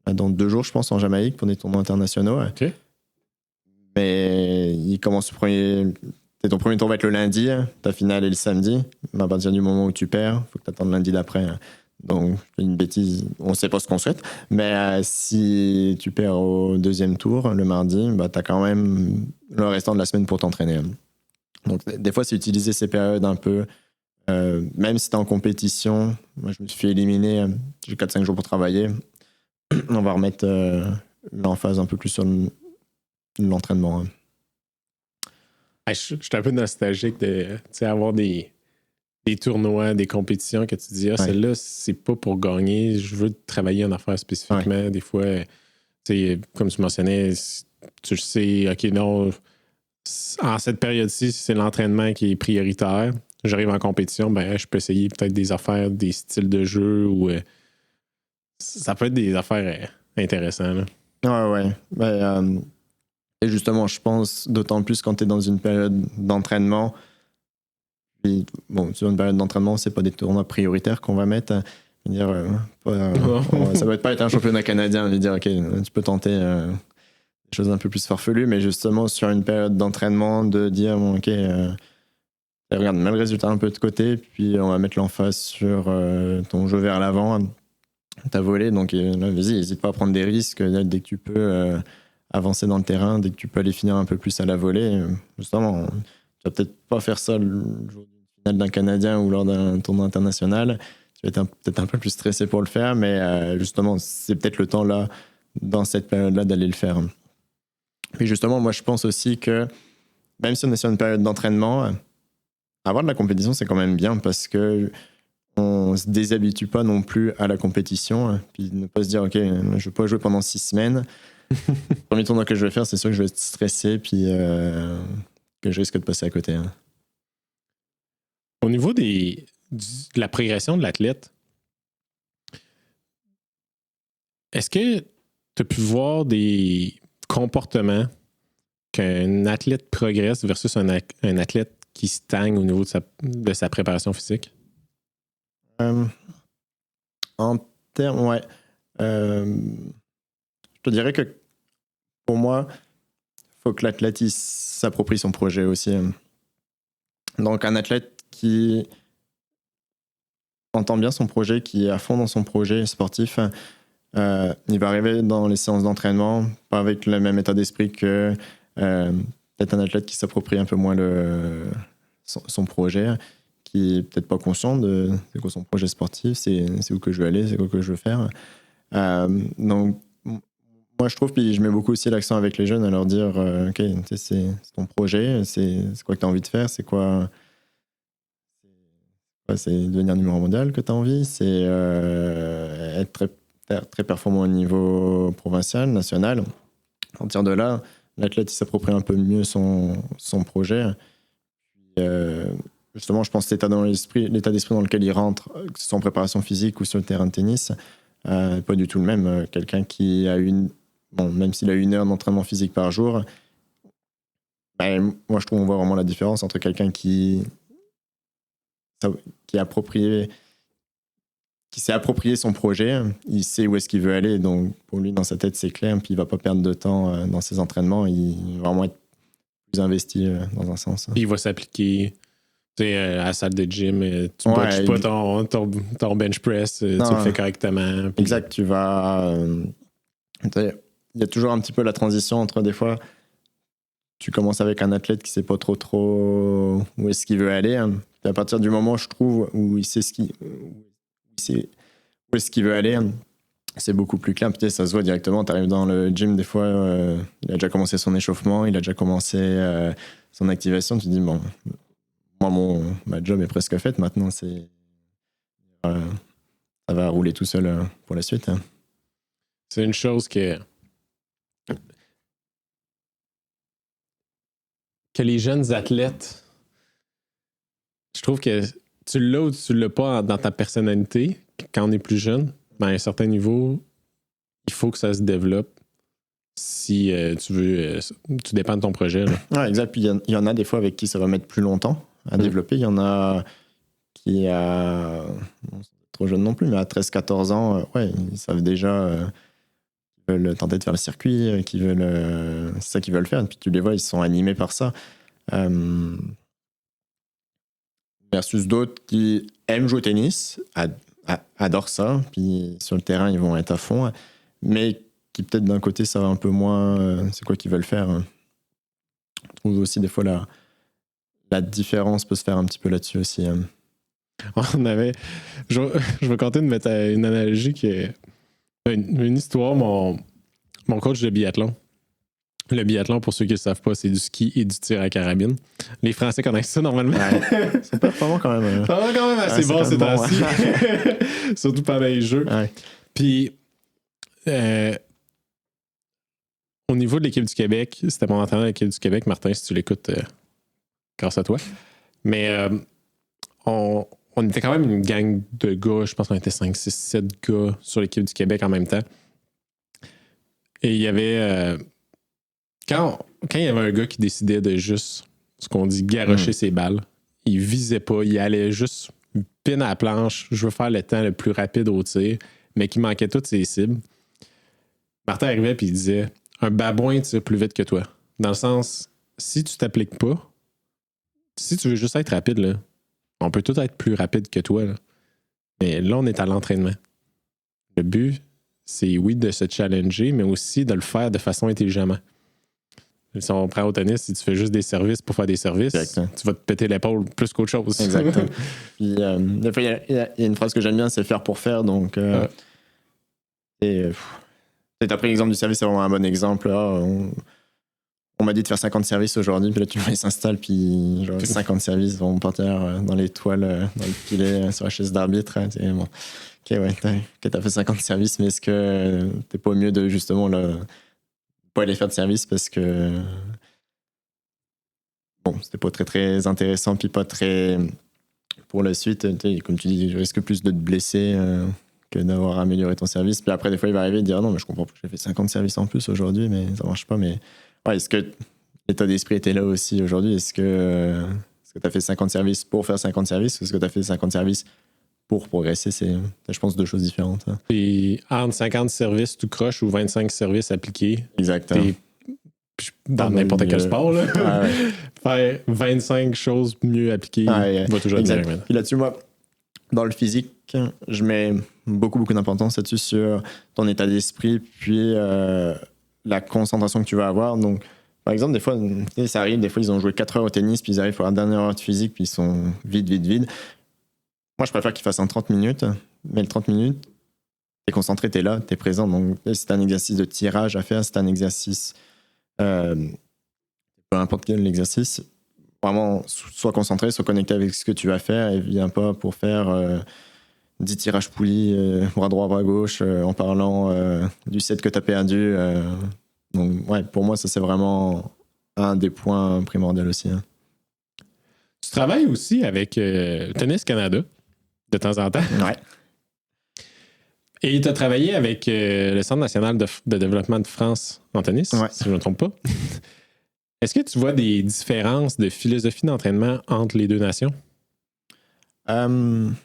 dans 2 jours, je pense, en Jamaïque pour des tournois internationaux. OK. Mais ils commencent ton premier tour va être le lundi, ta finale est le samedi. Mais à partir du moment où tu perds, il faut que tu attendes lundi d'après. Donc, une bêtise, on ne sait pas ce qu'on souhaite. Mais si tu perds au 2e tour, le mardi, tu as quand même le restant de la semaine pour t'entraîner. Donc, des fois, c'est utiliser ces périodes un peu, même si tu es en compétition. Moi, je me suis fait éliminer, j'ai 4-5 jours pour travailler. On va remettre l'emphase un peu plus sur l'entraînement. Je suis un peu nostalgique de avoir des tournois, des compétitions que tu dis, celle-là, c'est pas pour gagner, je veux travailler en affaires spécifiquement. Ouais. Des fois, comme tu mentionnais, tu sais, OK, non, en cette période-ci, c'est l'entraînement qui est prioritaire. J'arrive en compétition, je peux essayer peut-être des affaires, des styles de jeu, ou ça peut être des affaires intéressantes. Là. Ouais. Et justement, je pense, d'autant plus quand tu es dans une période d'entraînement. Puis, sur une période d'entraînement, c'est pas des tournois prioritaires qu'on va mettre. Ça va pas être un championnat canadien. On va dire, OK, tu peux tenter des choses un peu plus farfelues, mais justement, sur une période d'entraînement, de dire, OK, regarde, mets le résultat un peu de côté, puis on va mettre l'emphase sur ton jeu vers l'avant, ta volée. Donc, là, vas-y, n'hésite pas à prendre des risques dès que tu peux avancer dans le terrain, dès que tu peux aller finir un peu plus à la volée. Justement, tu vas peut-être pas faire ça le jour d'une finale d'un Canadien ou lors d'un tournoi international. Tu vas être peut-être un peu plus stressé pour le faire, mais justement, c'est peut-être le temps là, dans cette période-là, d'aller le faire. Puis justement, moi, je pense aussi que même si on est sur une période d'entraînement, avoir de la compétition, c'est quand même bien parce que on se déshabitue pas non plus à la compétition. Puis ne pas se dire, OK, je vais pas jouer pendant 6 semaines. Le premier tournoi que je vais faire, c'est sûr que je vais être stressé, puis que je risque de passer à côté. Au niveau de la progression de l'athlète, est-ce que tu as pu voir des comportements qu'un athlète progresse versus un athlète qui stagne au niveau de sa préparation physique? En termes, ouais. Je te dirais que pour moi, il faut que l'athlète s'approprie son projet aussi. Donc, un athlète qui entend bien son projet, qui est à fond dans son projet sportif, il va arriver dans les séances d'entraînement pas avec le même état d'esprit que peut-être un athlète qui s'approprie un peu moins son projet, qui est peut-être pas conscient de quoi son projet sportif, c'est où que je veux aller, c'est quoi que je veux faire. Donc, Moi, je trouve, puis je mets beaucoup aussi l'accent avec les jeunes à leur dire OK, c'est ton projet, c'est quoi que tu as envie de faire, c'est quoi. C'est devenir numéro mondial que tu as envie, c'est être très performant au niveau provincial, national. À partir de là, l'athlète il s'approprie un peu mieux son projet. Justement, je pense que l'état d'esprit dans lequel il rentre, que ce soit en préparation physique ou sur le terrain de tennis, pas du tout le même. Quelqu'un qui a même s'il a 1 heure d'entraînement physique par jour, moi je trouve qu'on voit vraiment la différence entre quelqu'un qui s'est approprié son projet, il sait où est-ce qu'il veut aller, donc pour lui dans sa tête c'est clair, puis il va pas perdre de temps dans ses entraînements, il va vraiment être plus investi dans un sens. Puis il va s'appliquer à la salle de gym, tu botches pas ton bench press, tu le fais correctement. Puis... Exact, tu vas... il y a toujours un petit peu la transition entre des fois, tu commences avec un athlète qui sait pas trop où est-ce qu'il veut aller, hein. Puis à partir du moment, je trouve, où il sait où est-ce qu'il veut aller, c'est beaucoup plus clair. Peut-être ça se voit directement. Tu arrives dans le gym, des fois, il a déjà commencé son échauffement, il a déjà commencé son activation. Tu te dis, bon, moi, ma job est presque faite. Maintenant, ça va rouler tout seul pour la suite. Hein. C'est une chose que les jeunes athlètes, je trouve que tu l'as ou tu l'as pas dans ta personnalité quand on est plus jeune, à un certain niveau, il faut que ça se développe si tu veux, tu dépends de ton projet. Là. Ouais, exact. Puis il y en a des fois avec qui ça va mettre plus longtemps à développer. Il y en a qui trop jeune non plus, mais à 13-14 ans, ils savent déjà veulent tenter de faire le circuit, c'est ça qu'ils veulent faire. Et puis tu les vois, ils sont animés par ça. Versus d'autres qui aiment jouer au tennis, adorent ça, puis sur le terrain, ils vont être à fond, mais qui peut-être d'un côté, ça va un peu moins, c'est quoi qu'ils veulent faire. Je trouve aussi des fois la différence peut se faire un petit peu là-dessus aussi. Je vais compter une analogie qui est une histoire, mon coach de biathlon. Le biathlon, pour ceux qui ne le savent pas, c'est du ski et du tir à carabine. Les Français connaissent ça normalement. Ouais, c'est performant quand même. Ça va quand même assez bon ces temps-ci. Surtout pendant les jeux. Ouais. Puis, au niveau de l'équipe du Québec, c'était mon entraîneur de l'équipe du Québec, Martin, si tu l'écoutes, grâce à toi. Mais on était quand même une gang de gars, je pense qu'on était 5, 6, 7 gars sur l'équipe du Québec en même temps. Et il y avait... Quand il y avait un gars qui décidait de juste, ce qu'on dit, garrocher ses balles, il visait pas, il allait juste pin à la planche, je veux faire le temps le plus rapide au tir, mais qui manquait toutes ses cibles. Martin arrivait et il disait, un babouin tire plus vite que toi. Dans le sens, si tu t'appliques pas, si tu veux juste être rapide, là, on peut tout être plus rapide que toi. Là. Mais là, on est à l'entraînement. Le but, c'est oui de se challenger, mais aussi de le faire de façon intelligemment. Si on prend au tennis, si tu fais juste des services pour faire des services, exactement, tu vas te péter l'épaule plus qu'autre chose. Exactement. Puis, des fois, il y a une phrase que j'aime bien, c'est faire pour faire. Donc, t'as pris l'exemple du service, c'est vraiment un bon exemple. On m'a dit de faire 50 services aujourd'hui, puis là, tu me s'installe, puis genre, 50 services vont partir dans les toiles, dans le filet, sur la chaise d'arbitre. Hein, bon. Ok, ouais, t'as fait 50 services, mais est-ce que t'es pas mieux de justement pas aller faire de service parce que c'était pas très très intéressant, puis pas très pour la suite, comme tu dis, je risque plus de te blesser que d'avoir amélioré ton service. Puis après, des fois, il va arriver et dire non, mais je comprends pas, j'ai fait 50 services en plus aujourd'hui, mais ça marche pas. Mais est-ce que l'état d'esprit était là aussi aujourd'hui? Est-ce que tu as fait 50 services pour faire 50 services ou est-ce que tu as fait 50 services pour progresser? C'est, je pense, 2 choses différentes. Hein. Puis entre 50 services tout croche ou 25 services appliqués. Exactement. Dans n'importe quel sport, là. Faire 25 choses mieux appliquées va toujours être bien. Puis là-dessus, moi, dans le physique, je mets beaucoup d'importance là-dessus sur ton état d'esprit, puis la concentration que tu vas avoir. Donc, par exemple, des fois, ça arrive, des fois, ils ont joué 4 heures au tennis, puis ils arrivent pour la dernière heure de physique, puis ils sont vides. Moi, je préfère qu'ils fassent en 30 minutes, mais le 30 minutes, t'es concentré, t'es là, t'es présent. Donc, si t'as un exercice de tirage à faire, si t'as un exercice, peu importe quel exercice, vraiment, sois concentré, sois connecté avec ce que tu vas faire et viens pas pour faire 10 tirages poulies, bras droit, bras gauche, en parlant du set que t'as perdu. Donc, ouais, pour moi, ça, c'est vraiment un des points primordiaux aussi. Hein. Tu travailles aussi avec Tennis Canada, de temps en temps. Ouais. Et tu as travaillé avec le Centre national de développement de France en tennis, si je ne me trompe pas. Est-ce que tu vois des différences de philosophie d'entraînement entre les deux nations? Comme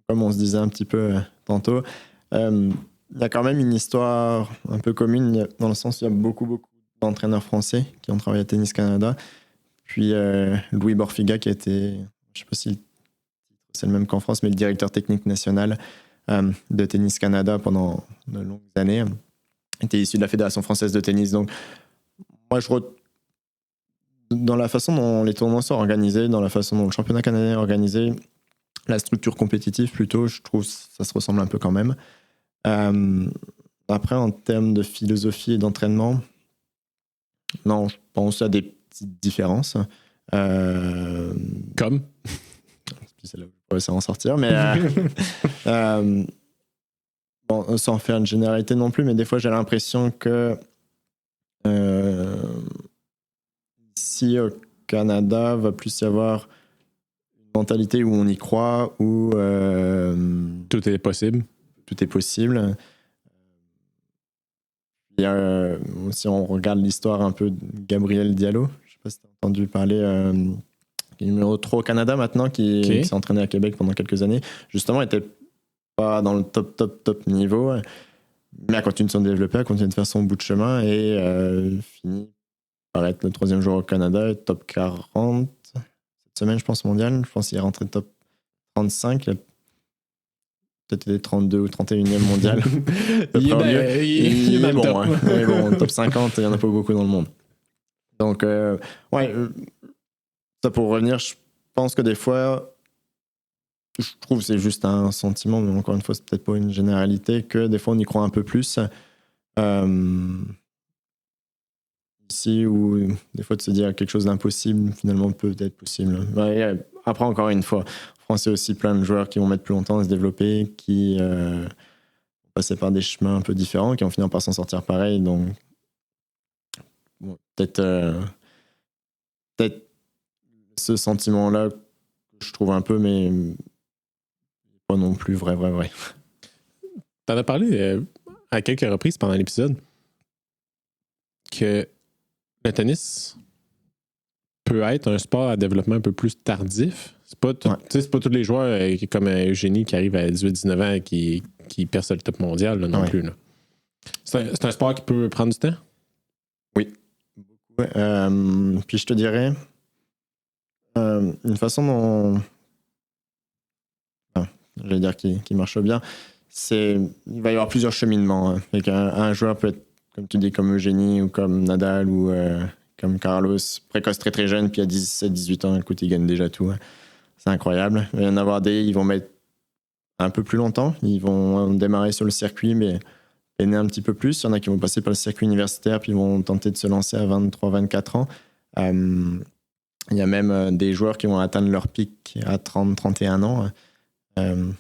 on se disait un petit peu tantôt, il y a quand même une histoire un peu commune, dans le sens où il y a beaucoup d'entraîneurs français qui ont travaillé à Tennis Canada. Puis Louis Borfiga, qui a été, je ne sais pas si c'est le même qu'en France, mais le directeur technique national de Tennis Canada pendant de longues années, était issu de la Fédération française de tennis. Donc, moi, dans la façon dont les tournois sont organisés, dans la façon dont le championnat canadien est organisé, la structure compétitive plutôt, je trouve que ça se ressemble un peu quand même. Après, en termes de philosophie et d'entraînement, non, je pense à des petites différences. Comme? C'est là où je pourrais en sortir, mais bon, sans faire une généralité non plus, mais des fois j'ai l'impression que ici au Canada va plus y avoir une mentalité où on y croit, où tout est possible. Tout est possible. Et, si on regarde l'histoire un peu de Gabriel Diallo, je ne sais pas si tu as entendu parler, qui est numéro 3 au Canada maintenant, qui s'est entraîné à Québec pendant quelques années, justement, était pas dans le top niveau, mais a continué de se développer, a continué de faire son bout de chemin et finit par être le 3e joueur au Canada, top 40 cette semaine, je pense, mondial. Je pense qu'il est rentré top 35. Il a peut-être été 32 ou 31e mondial. Il est bon. Hein. Mais bon, top 50, il n'y en a pas beaucoup dans le monde. Donc, ouais, ça pour revenir, je pense que des fois, je trouve que c'est juste un sentiment, mais encore une fois, c'est peut-être pas une généralité, que des fois on y croit un peu plus. Ici, où des fois de se dire quelque chose d'impossible, finalement peut être possible. Ouais, après, encore une fois, en France, il y a aussi plein de joueurs qui vont mettre plus longtemps à se développer, qui vont passer par des chemins un peu différents, qui vont finir par s'en sortir pareil. Donc, bon, peut-être ce sentiment-là que je trouve un peu, mais pas non plus vrai. T'en as parlé à quelques reprises pendant l'épisode que le tennis peut être un sport à développement un peu plus tardif. C'est pas, c'est pas tous les joueurs comme Eugénie qui arrive à 18-19 ans qui perce le top mondial là, non plus. Là. C'est un sport qui peut prendre du temps? Oui. Puis je te dirais, une façon dont... j'allais dire qui marche bien, il va y avoir plusieurs cheminements. Hein. Un joueur peut être, comme tu dis, comme Eugénie ou comme Nadal ou comme Carlos, précoce très très jeune, puis à 17-18 ans, écoute, il gagne déjà tout. Hein. C'est incroyable. Il va y en avoir ils vont mettre un peu plus longtemps. Ils vont démarrer sur le circuit, mais peiner un petit peu plus. Il y en a qui vont passer par le circuit universitaire, puis ils vont tenter de se lancer à 23-24 ans. Il y a même des joueurs qui vont atteindre leur pic à 30-31 ans. Je ne me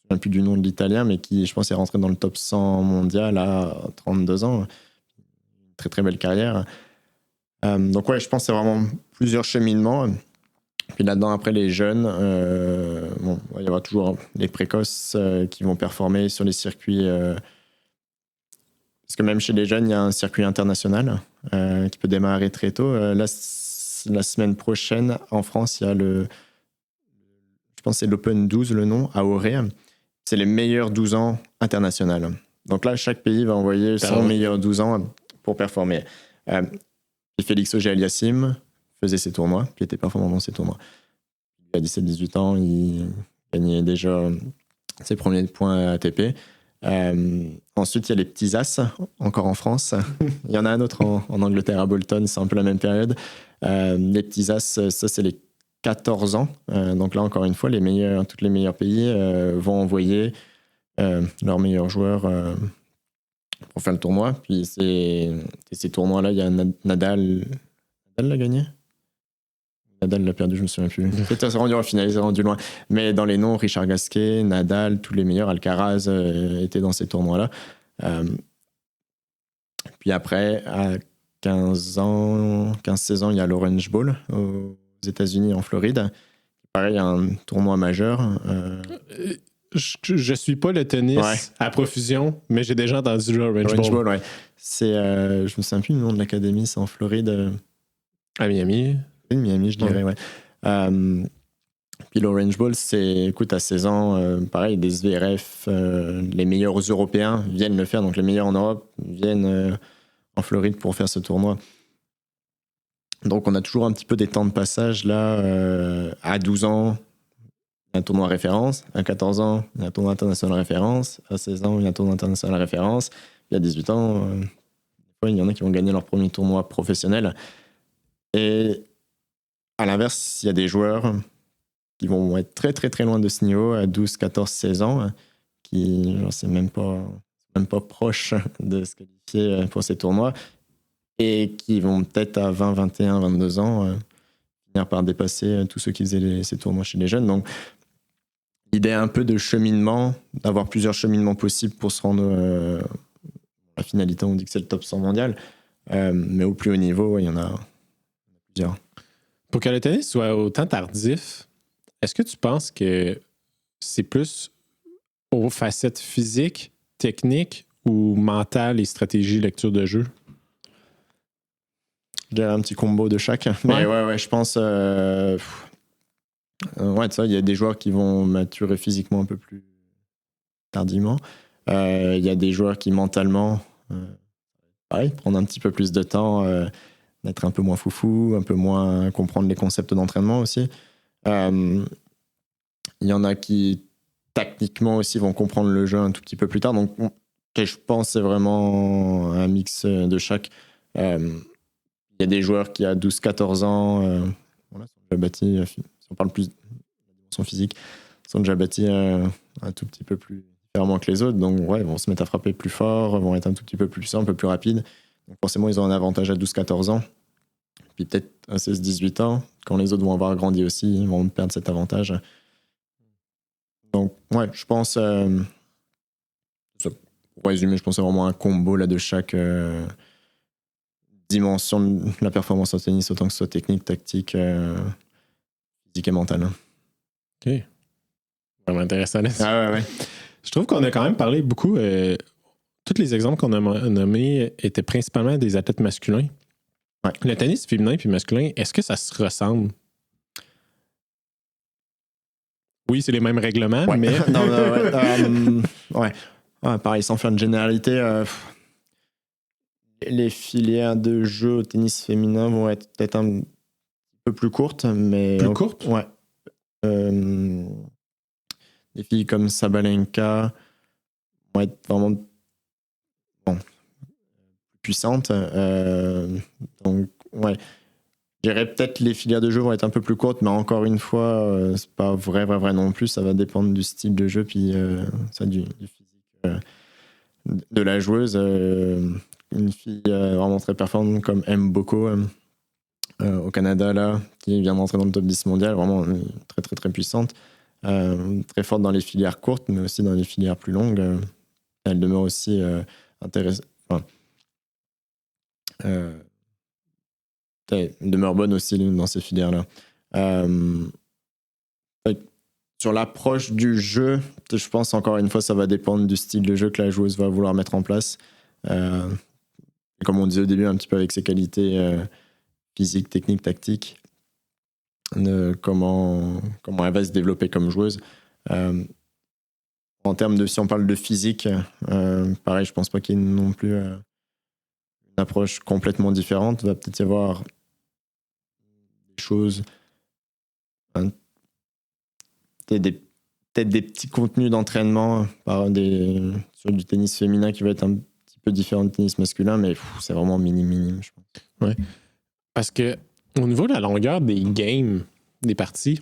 souviens plus du nom de l'Italien, mais qui, je pense, est rentré dans le top 100 mondial à 32 ans. Très, très belle carrière. Donc, ouais, je pense que c'est vraiment plusieurs cheminements. Puis là-dedans, après, les jeunes, il va y avoir toujours les précoces qui vont performer sur les circuits. Parce que même chez les jeunes, il y a un circuit international qui peut démarrer très tôt. La semaine prochaine, en France, il y a je pense que c'est l'Open 12, le nom, à Auray. C'est les meilleurs 12 ans internationaux. Donc là, chaque pays va envoyer son meilleur 12 ans pour performer. Et Félix Auger-Aliassime faisait ses tournois, puis était performant dans ses tournois. À 17-18 ans, il gagnait déjà ses premiers points ATP. Ensuite, il y a les petits As, encore en France. Il y en a un autre en Angleterre, à Bolton, c'est un peu la même période. Les petits As, ça, c'est les 14 ans. Donc là, encore une fois, tous les meilleurs pays vont envoyer leurs meilleurs joueurs pour faire le tournoi. Puis ces tournois-là, il y a Nadal. Nadal l'a gagné? Nadal l'a perdu, je me souviens plus. Peut-être s'est rendu en finale, il s'est rendu loin. Mais dans les noms, Richard Gasquet, Nadal, tous les meilleurs, Alcaraz étaient dans ces tournois-là. Puis après, à 15-16 ans, il y a l'Orange Bowl aux États-Unis, en Floride. Pareil, un tournoi majeur. Je suis pas le tennis à profusion, mais j'ai déjà entendu l'Orange Bowl. Ouais. C'est, je me souviens plus du nom de l'académie, c'est en Floride. À Miami. Miami, je dirais, ouais. Puis l'Orange Bowl, c'est, écoute, à 16 ans, pareil, des SVRF, les meilleurs Européens viennent le faire, donc les meilleurs en Europe viennent en Floride pour faire ce tournoi. Donc on a toujours un petit peu des temps de passage là. À 12 ans, il y a un tournoi référence. À 14 ans, il y a un tournoi international référence. À 16 ans, il y a un tournoi international référence. Il y a 18 ans, il y en a qui vont gagner leur premier tournoi professionnel. Et à l'inverse, il y a des joueurs qui vont être très très très loin de ce niveau, à 12, 14, 16 ans, qui c'est même pas proche de se qualifier pour ces tournois, et qui vont peut-être à 20, 21, 22 ans finir par dépasser tous ceux qui faisaient ces tournois chez les jeunes. Donc l'idée un peu de cheminement, d'avoir plusieurs cheminements possibles pour se rendre à la finalité. On dit que c'est le top 100 mondial, mais au plus haut niveau, il y en a plusieurs. Pour que le tennis soit autant tardif, est-ce que tu penses que c'est plus aux facettes physiques, techniques ou mentales et stratégie, lecture de jeu? Je dirais un petit combo de chaque. Mais ouais, je pense... il y a des joueurs qui vont maturer physiquement un peu plus tardivement. Il y a des joueurs qui mentalement, pareil, prendre un petit peu plus de temps, d'être un peu moins foufou, un peu moins comprendre les concepts d'entraînement aussi. Il y en a qui, tactiquement aussi, vont comprendre le jeu un tout petit peu plus tard. Donc, je pense que c'est vraiment un mix de chaque. Il y a des joueurs qui, à 12-14 ans, sont déjà bâtis, si on parle plus de la dimension physique, sont déjà bâtis un tout petit peu plus différemment que les autres. Donc, ils vont se mettre à frapper plus fort, vont être un tout petit peu plus puissants, un peu plus rapides. Donc, forcément, ils ont un avantage à 12-14 ans. Puis peut-être à 16-18 ans, quand les autres vont avoir grandi aussi, ils vont perdre cet avantage. Donc, je pense, pour résumer, je pense que c'est vraiment un combo là, de chaque dimension de la performance en tennis, autant que ce soit technique, tactique, physique et mentale. OK. Vraiment intéressant. Ouais. Je trouve qu'on a quand même parlé beaucoup. Tous les exemples qu'on a nommés étaient principalement des athlètes masculins. Ouais. Le tennis féminin puis masculin, est-ce que ça se ressemble? Oui, c'est les mêmes règlements, mais... pareil, sans faire de généralité, les filières de jeu au tennis féminin vont être peut-être un peu plus courtes, mais... Plus courtes? Ouais. Des filles comme Sabalenka vont être vraiment puissantes. Donc, je dirais peut-être les filières de jeu vont être un peu plus courtes, mais encore une fois, c'est pas vrai non plus. Ça va dépendre du style de jeu, puis du physique de la joueuse. Une fille vraiment très performante comme M. Boko au Canada, là, qui vient d'entrer dans le top 10 mondial, vraiment très très très puissante. Très forte dans les filières courtes, mais aussi dans les filières plus longues. Elle demeure aussi intéressante. Elle demeure bonne aussi dans ces filières-là. Sur l'approche du jeu, je pense encore une fois, ça va dépendre du style de jeu que la joueuse va vouloir mettre en place. Comme on disait au début, un petit peu avec ses qualités physiques, techniques, tactiques, de comment elle va se développer comme joueuse. En termes de, si on parle de physique, pareil, je pense pas qu'il y ait non plus une approche complètement différente. Il va peut-être y avoir des choses, peut-être des petits contenus d'entraînement sur du tennis féminin qui va être un petit peu différent du tennis masculin, mais c'est vraiment minime, je pense. Ouais. Parce que au niveau de la longueur des games, des parties,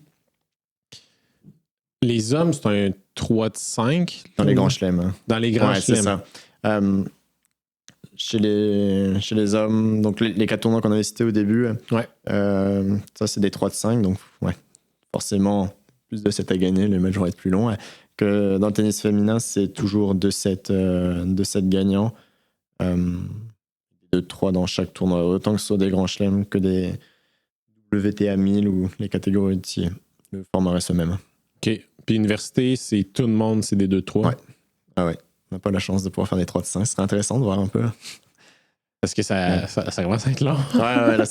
Les hommes, c'est un 3 de 5. Dans les grands chelems. Hein. Dans les grands c'est chelems. ça. Chez les hommes, donc les 4 tournois qu'on avait cités au début, ça, c'est des 3 de 5. Donc, forcément, plus de 7 à gagner, les matchs vont être plus longs. Que dans le tennis féminin, c'est toujours 2-7 gagnants. 2-3 dans chaque tournoi. Autant que ce soit des grands chelems que des WTA 1000 ou les catégories de le format reste le même. OK. Puis université, c'est tout le monde, c'est des 2-3. Ouais. Ah ouais. On n'a pas la chance de pouvoir faire des 3 de 5. Ce serait intéressant de voir un peu. Parce que ça commence à être long. Ouais, là,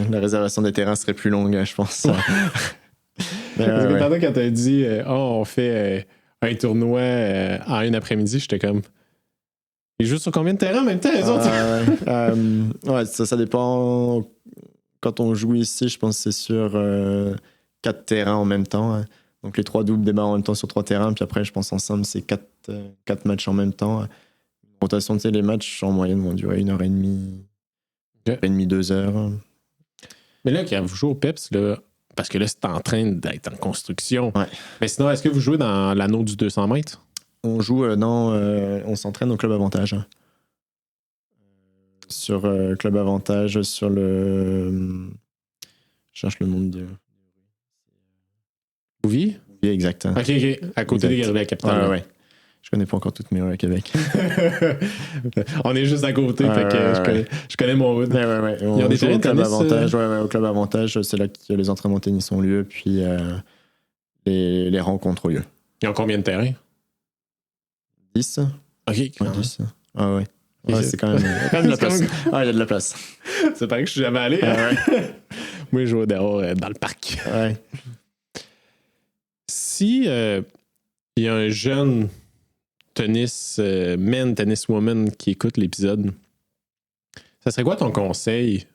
la réservation des terrains serait plus longue, je pense. Parce que pendant quand t'as dit on fait un tournoi en une après-midi, j'étais comme. Ils jouent sur combien de terrains en même temps, les autres? Ça dépend. Quand on joue ici, je pense que c'est sur 4 terrains en même temps. Hein. Donc les 3 doubles démarrent en même temps sur 3 terrains. Puis après, je pense ensemble, c'est 4 matchs en même temps. Rotation, tu sais, les matchs en moyenne vont durer 1h30, 1h30, 2h. Mais là, quand vous jouez au PEPS, là, parce que là, c'est en train d'être en construction. Ouais. Mais sinon, est-ce que vous jouez dans l'anneau du 200 mètres? On joue, on s'entraîne au Club Avantage. Sur Club Avantage, sur le. Je cherche le nom de. Bouvier? Oui, exact. Ok. À côté des Galeries à Capitale. Ouais. Je connais pas encore toutes mes rues à Québec. On est juste à côté, fait que je connais mon hood. Ouais. Ils ont des terrains de tennis. Avantage, au Club Avantage, c'est là que les entraînements de tennis ont lieu, puis les rencontres ont lieu. Ils ont combien de terrains? 10. Ok. Ouais, 10. Ah ouais. Ouais, c'est quand même de la place. Ah, il y a de la place. C'est pareil que je suis jamais allé. Hein? Ouais. Moi, je joue dehors dans le parc. Ouais. Si il y a un jeune tennis woman qui écoute l'épisode, ça serait quoi ton conseil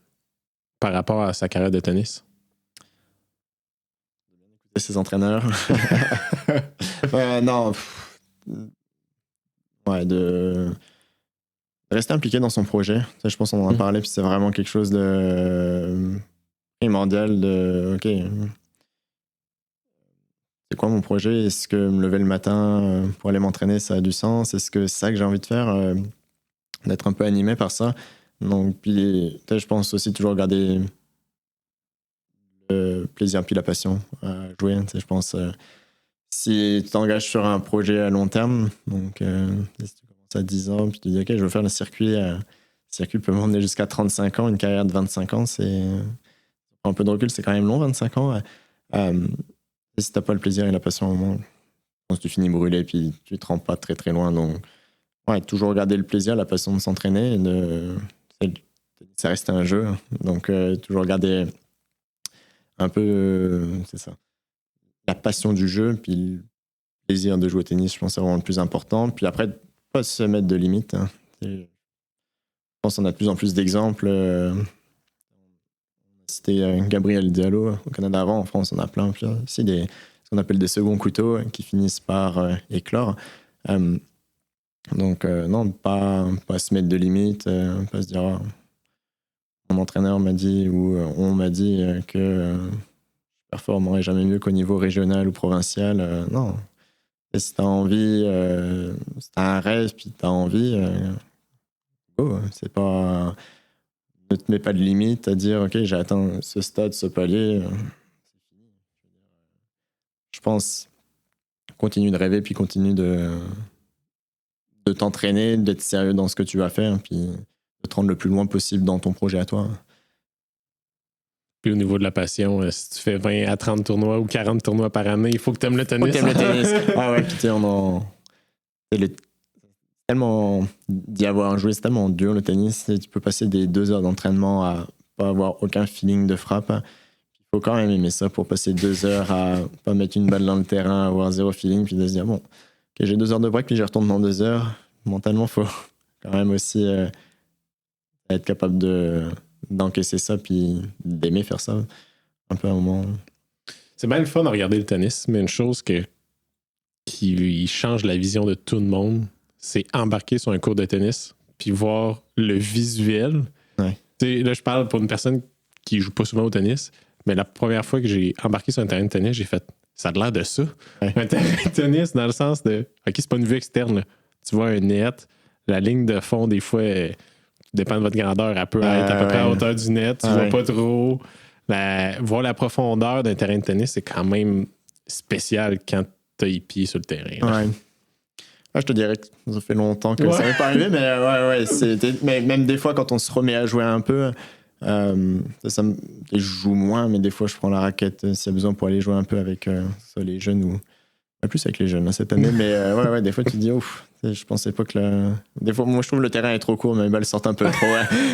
par rapport à sa carrière de tennis? Ses entraîneurs. Non. Ouais, de rester impliqué dans son projet. Ça, je pense qu'on en a parlé, puis c'est vraiment quelque chose de primordial de OK. C'est quoi mon projet? Est-ce que me lever le matin pour aller m'entraîner, ça a du sens? Est-ce que c'est ça que j'ai envie de faire? D'être un peu animé par ça. Donc, puis, je pense aussi toujours garder le plaisir puis la passion à jouer. Je pense si tu t'engages sur un projet à long terme, donc si tu commences à 10 ans, puis tu dis OK, je veux faire le circuit. Le circuit peut m'emmener jusqu'à 35 ans. Une carrière de 25 ans, c'est un peu de recul, c'est quand même long, 25 ans. Et si t'as pas le plaisir et la passion au moment, je pense que tu finis brûlé puis tu te rends pas très très loin. Donc, toujours garder le plaisir, la passion de s'entraîner. Ça reste un jeu. Donc, toujours garder un peu, c'est ça, la passion du jeu, puis le plaisir de jouer au tennis, je pense que c'est vraiment le plus important. Puis après, pas se mettre de limites. Hein. Je pense qu'on a de plus en plus d'exemples. C'était Gabriel Diallo au Canada avant, en France on a plein. Puis aussi ce qu'on appelle des seconds couteaux qui finissent par éclore. Donc non, pas se mettre de limites, pas se dire mon entraîneur m'a dit ou on m'a dit que je performerai jamais mieux qu'au niveau régional ou provincial. Non. Et si t'as envie, si t'as un rêve puis t'as envie, c'est pas... Ne te mets pas de limite à dire OK, j'ai atteint ce stade, ce palier. C'est fini. Je pense continue de rêver puis continue de t'entraîner, d'être sérieux dans ce que tu vas faire puis de te rendre le plus loin possible dans ton projet à toi. Puis au niveau de la passion, si tu fais 20 à 30 tournois ou 40 tournois par année, il faut que tu aimes le tennis. Faut que tu aimes le tennis. Ah ouais, puis tu sais, tellement d'y avoir joué, c'est tellement dur le tennis. Tu peux passer des 2 heures d'entraînement à pas avoir aucun feeling de frappe. Il faut quand même aimer ça pour passer 2 heures à pas mettre une balle dans le terrain, avoir 0 feeling, puis de se dire bon, okay, j'ai 2 heures de break, puis j'y retourne dans 2 heures. Mentalement, il faut quand même aussi être capable d'encaisser ça, puis d'aimer faire ça un peu à un moment. C'est bien le fun de regarder le tennis, mais une chose qui change la vision de tout le monde, c'est embarquer sur un cours de tennis puis voir le visuel. Ouais. Là, je parle pour une personne qui joue pas souvent au tennis, mais la première fois que j'ai embarqué sur un terrain de tennis, j'ai fait ça a l'air de ça. Ouais. Un terrain de tennis, dans le sens de, OK, c'est pas une vue externe, là. Tu vois un net, la ligne de fond, des fois, dépend de votre grandeur, elle peut être à peu près à hauteur du net, tu vois pas trop. Voir la profondeur d'un terrain de tennis, c'est quand même spécial quand tu as les pieds sur le terrain. Ouais. Je te dirais que ça fait longtemps que ça m'est pas arrivé, mais mais même des fois, quand on se remet à jouer un peu, je joue moins, mais des fois, je prends la raquette s'il y a besoin pour aller jouer un peu avec soit les jeunes ou plus avec les jeunes cette année. Mais des fois, tu te dis, ouf, je pensais pas que des fois, moi, je trouve le terrain est trop court, mais les balles sortent un peu trop.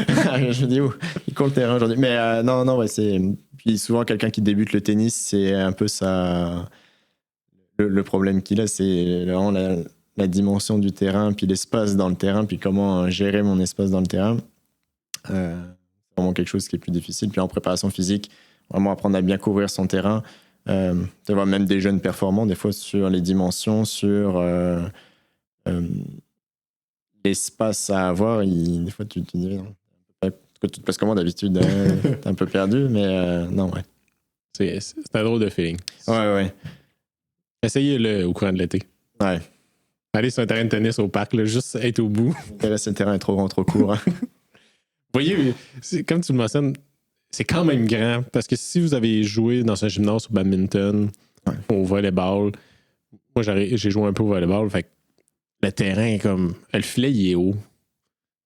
Je me dis, ouf, il court le terrain aujourd'hui. Mais non, c'est. Puis souvent, quelqu'un qui débute le tennis, c'est un peu ça. Le problème qu'il a, c'est vraiment la dimension du terrain, puis l'espace dans le terrain, puis comment gérer mon espace dans le terrain. C'est vraiment quelque chose qui est plus difficile. Puis en préparation physique, vraiment apprendre à bien couvrir son terrain. Tu vois même des jeunes performants, des fois sur les dimensions, sur l'espace à avoir. Des fois, tu te dis, tu te places comment d'habitude? T'es un peu perdu, mais non, ouais. C'est un drôle de feeling. Ouais. Essayez-le au courant de l'été. Ouais. Allez sur un terrain de tennis au parc, là, juste être au bout. Le terrain est trop grand, trop court. Vous voyez, comme tu le mentionnes, c'est quand même grand. Parce que si vous avez joué dans un gymnase au badminton, au volleyball, moi j'ai joué un peu au volleyball, fait que le terrain est comme. Le filet, il est haut.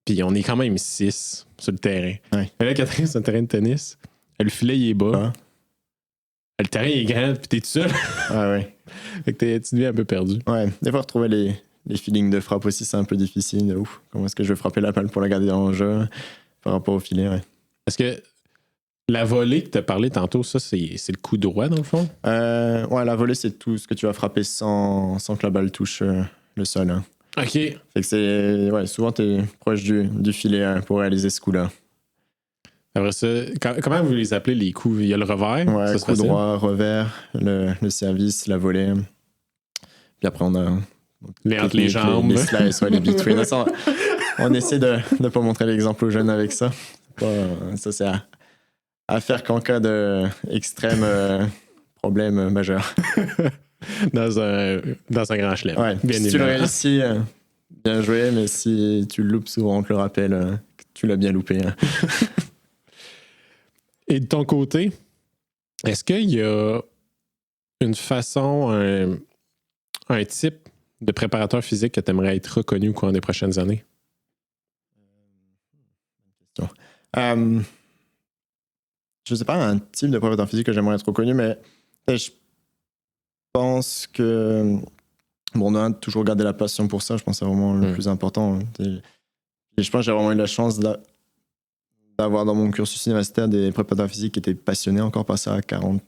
Puis on est quand même 6 sur le terrain. Ouais. Mais là, Catherine, c'est un terrain de tennis. Le filet, il est bas. Le terrain est grand, puis t'es tout seul. Ouais. Fait que tu deviens un peu perdu. Ouais, des fois, retrouver les feelings de frappe aussi, c'est un peu difficile. Ouf, comment est-ce que je vais frapper la balle pour la garder en jeu par rapport au filet, ouais. Est-ce que la volée que tu as parlé tantôt, ça, c'est le coup droit, dans le fond? La volée, c'est tout ce que tu vas frapper sans que la balle touche le sol. Hein. OK. Fait que c'est... Ouais, souvent, t'es proche du filet pour réaliser ce coup-là. Après ça, comment vous les appelez, les coups? Il y a le revers? Ouais, coup droit, revers, le service, la volée. Puis après, on a... entre les jambes. Les slices, les between. On essaie de ne pas montrer l'exemple aux jeunes avec ça. Ça, c'est à faire qu'en cas d'extrême problème majeur. dans un grand chelem. Ouais, bien si tu le réussis, bien joué, mais si tu le loupes souvent, on te le rappelle que tu l'as bien loupé. Hein. Et de ton côté, est-ce qu'il y a une façon, un type de préparateur physique que tu aimerais être reconnu au cours des prochaines années? Je ne sais pas un type de préparateur physique que j'aimerais être reconnu, mais je pense que on a toujours gardé la passion pour ça. Je pense que c'est vraiment le plus important. Et je pense que j'ai vraiment eu la chance d'avoir dans mon cursus universitaire des préparateurs physiques qui étaient passionnés encore par ça à 40,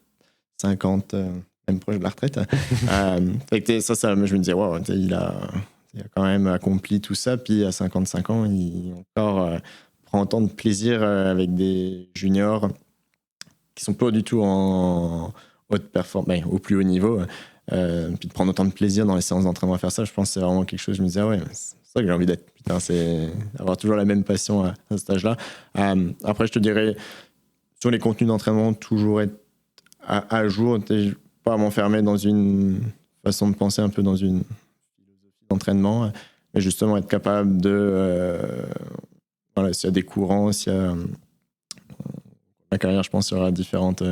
50, même proche de la retraite. Fait que ça, je me disais, wow, il a quand même accompli tout ça. Puis à 55 ans, il encore prend autant de plaisir avec des juniors qui sont pas du tout en haute performance, au plus haut niveau. Puis de prendre autant de plaisir dans les séances d'entraînement à faire ça, je pense que c'est vraiment quelque chose. Je me disais, c'est ça que j'ai envie d'être. Putain, c'est avoir toujours la même passion à cet âge-là. Après, je te dirais, sur les contenus d'entraînement, toujours être à jour, pas m'enfermer dans une façon de penser, un peu dans une philosophie d'entraînement, mais justement être capable de. S'il y a des courants, s'il y a. Ma carrière, je pense, il y aura différentes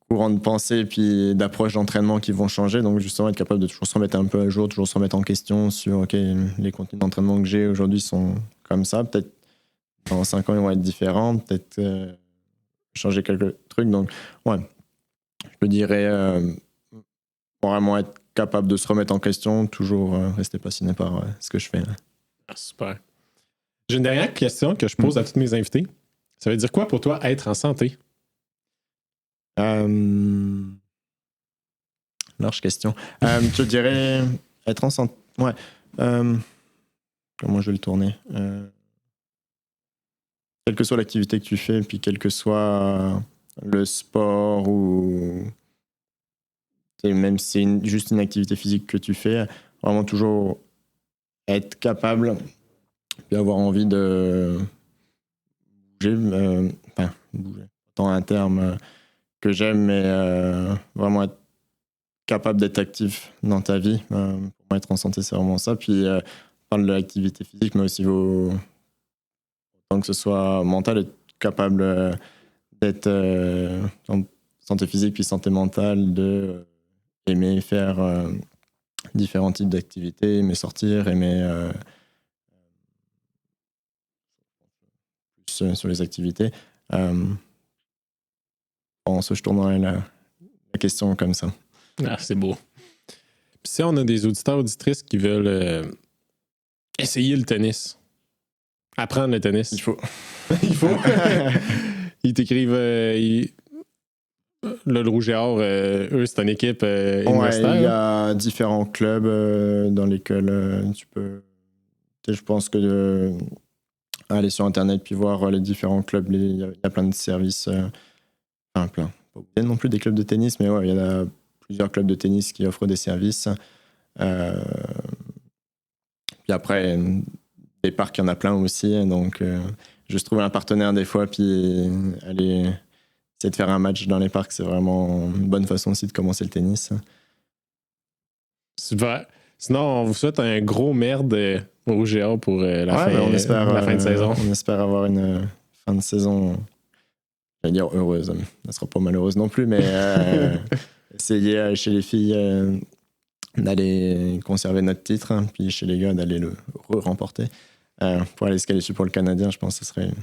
courants de pensée puis d'approche d'entraînement qui vont changer. Donc, justement, être capable de toujours se remettre un peu à jour, toujours se remettre en question sur OK, les contenus d'entraînement que j'ai aujourd'hui sont comme ça. Peut-être dans 5 ans, ils vont être différents. Peut-être changer quelques trucs. Donc, ouais, je dirais vraiment être capable de se remettre en question, toujours rester passionné par ce que je fais. Ah, super. J'ai une dernière question que je pose à tous mes invités. Ça veut dire quoi pour toi être en santé? Large question. Je dirais être en santé. Ouais. Comment je vais le tourner? Quelle que soit l'activité que tu fais, puis quel que soit le sport ou même si c'est juste une activité physique que tu fais, vraiment toujours être capable puis avoir envie de bouger, tant un terme que j'aime, mais vraiment être capable d'être actif dans ta vie. Pour moi, être en santé, c'est vraiment ça. Puis, on parle de l'activité physique, mais aussi tant que ce soit mental, être capable d'être en santé physique puis santé mentale, de aimer faire différents types d'activités, aimer sortir, aimer plus sur les activités. Je tournerai la question comme ça. Ah, c'est beau. Puis si on a des auditeurs, auditrices qui veulent essayer le tennis, apprendre le tennis. Il faut. Il faut. Ils t'écrivent... le Rouge et Or, eux, c'est une équipe universitaire. Il y a différents clubs dans lesquels tu peux... Je pense que aller sur Internet puis voir les différents clubs, il y a plein de services. Enfin, plein. Pas oublier non plus des clubs de tennis, mais ouais, il y en a plusieurs clubs de tennis qui offrent des services. Puis après, des parcs, il y en a plein aussi. Donc, juste trouver un partenaire des fois, puis aller essayer de faire un match dans les parcs, c'est vraiment une bonne façon aussi de commencer le tennis. Super. Sinon, on vous souhaite un gros merde au Rouge et Or pour la fin de saison. On espère avoir une fin de saison, je vais dire heureuse. Elle ne sera pas malheureuse non plus, mais essayer chez les filles d'aller conserver notre titre, hein, puis chez les gars d'aller le remporter. Pour aller se qualifier pour le Canadien, je pense que ce serait une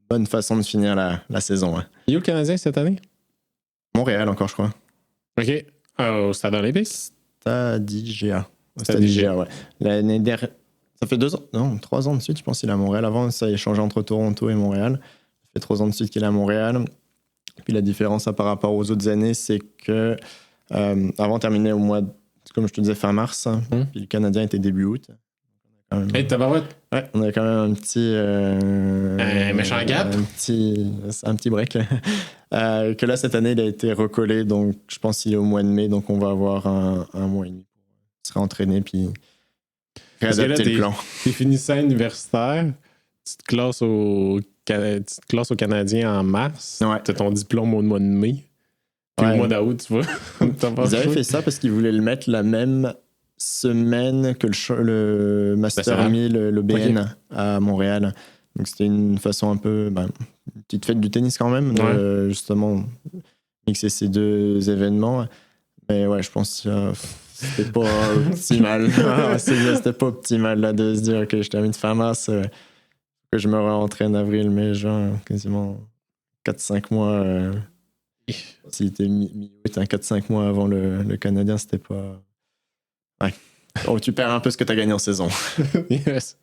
bonne façon de finir la saison. Ouais. Il est où le Canadien cette année? Montréal encore, je crois. OK. Au Stade olympique? Stade IGA. Stade IGA, ouais. L'année dernière, ça fait 2 ans, non, 3 ans de suite, je pense qu'il est à Montréal. Avant, ça a changé entre Toronto et Montréal. Ça fait 3 ans de suite qu'il est à Montréal. Puis la différence par rapport aux autres années, c'est que avant terminé au mois, comme je te disais, fin mars, puis le Canadien était début août. Hey, tabarouette! Ouais, on avait quand même un petit... un méchant gap? Un petit break. Que là, cette année, il a été recollé, donc je pense qu'il est au mois de mai, donc on va avoir un mois et demi pour se réentraîner, puis réadapter le plan. T'es finissant universitaire, tu te classes au Canadien en mars, ouais. T'as ton diplôme au mois de mai, puis au mois d'août, tu vois. Ils avaient fait ça parce qu'ils voulaient le mettre la même semaine que le Master 1000, l'OBN à Montréal. Donc c'était une façon un peu... une petite fête du tennis quand même, de justement mixer ces 2 événements. Mais ouais, je pense que c'était pas optimal. C'était pas optimal là, de se dire que je termine fin mars, que je me réentraîne avril, mai, juin, quasiment 4-5 mois. S'il était mi-août, 4-5 mois avant le Canadien, c'était pas... Ouais. Oh, tu perds un peu ce que tu as gagné en saison. Yes.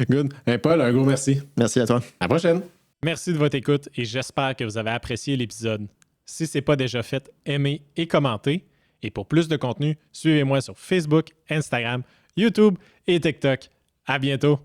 Good. Hey Paul, un gros merci. Merci à toi. À la prochaine. Merci de votre écoute et j'espère que vous avez apprécié l'épisode. Si ce n'est pas déjà fait, aimez et commentez. Et pour plus de contenu, suivez-moi sur Facebook, Instagram, YouTube et TikTok. À bientôt.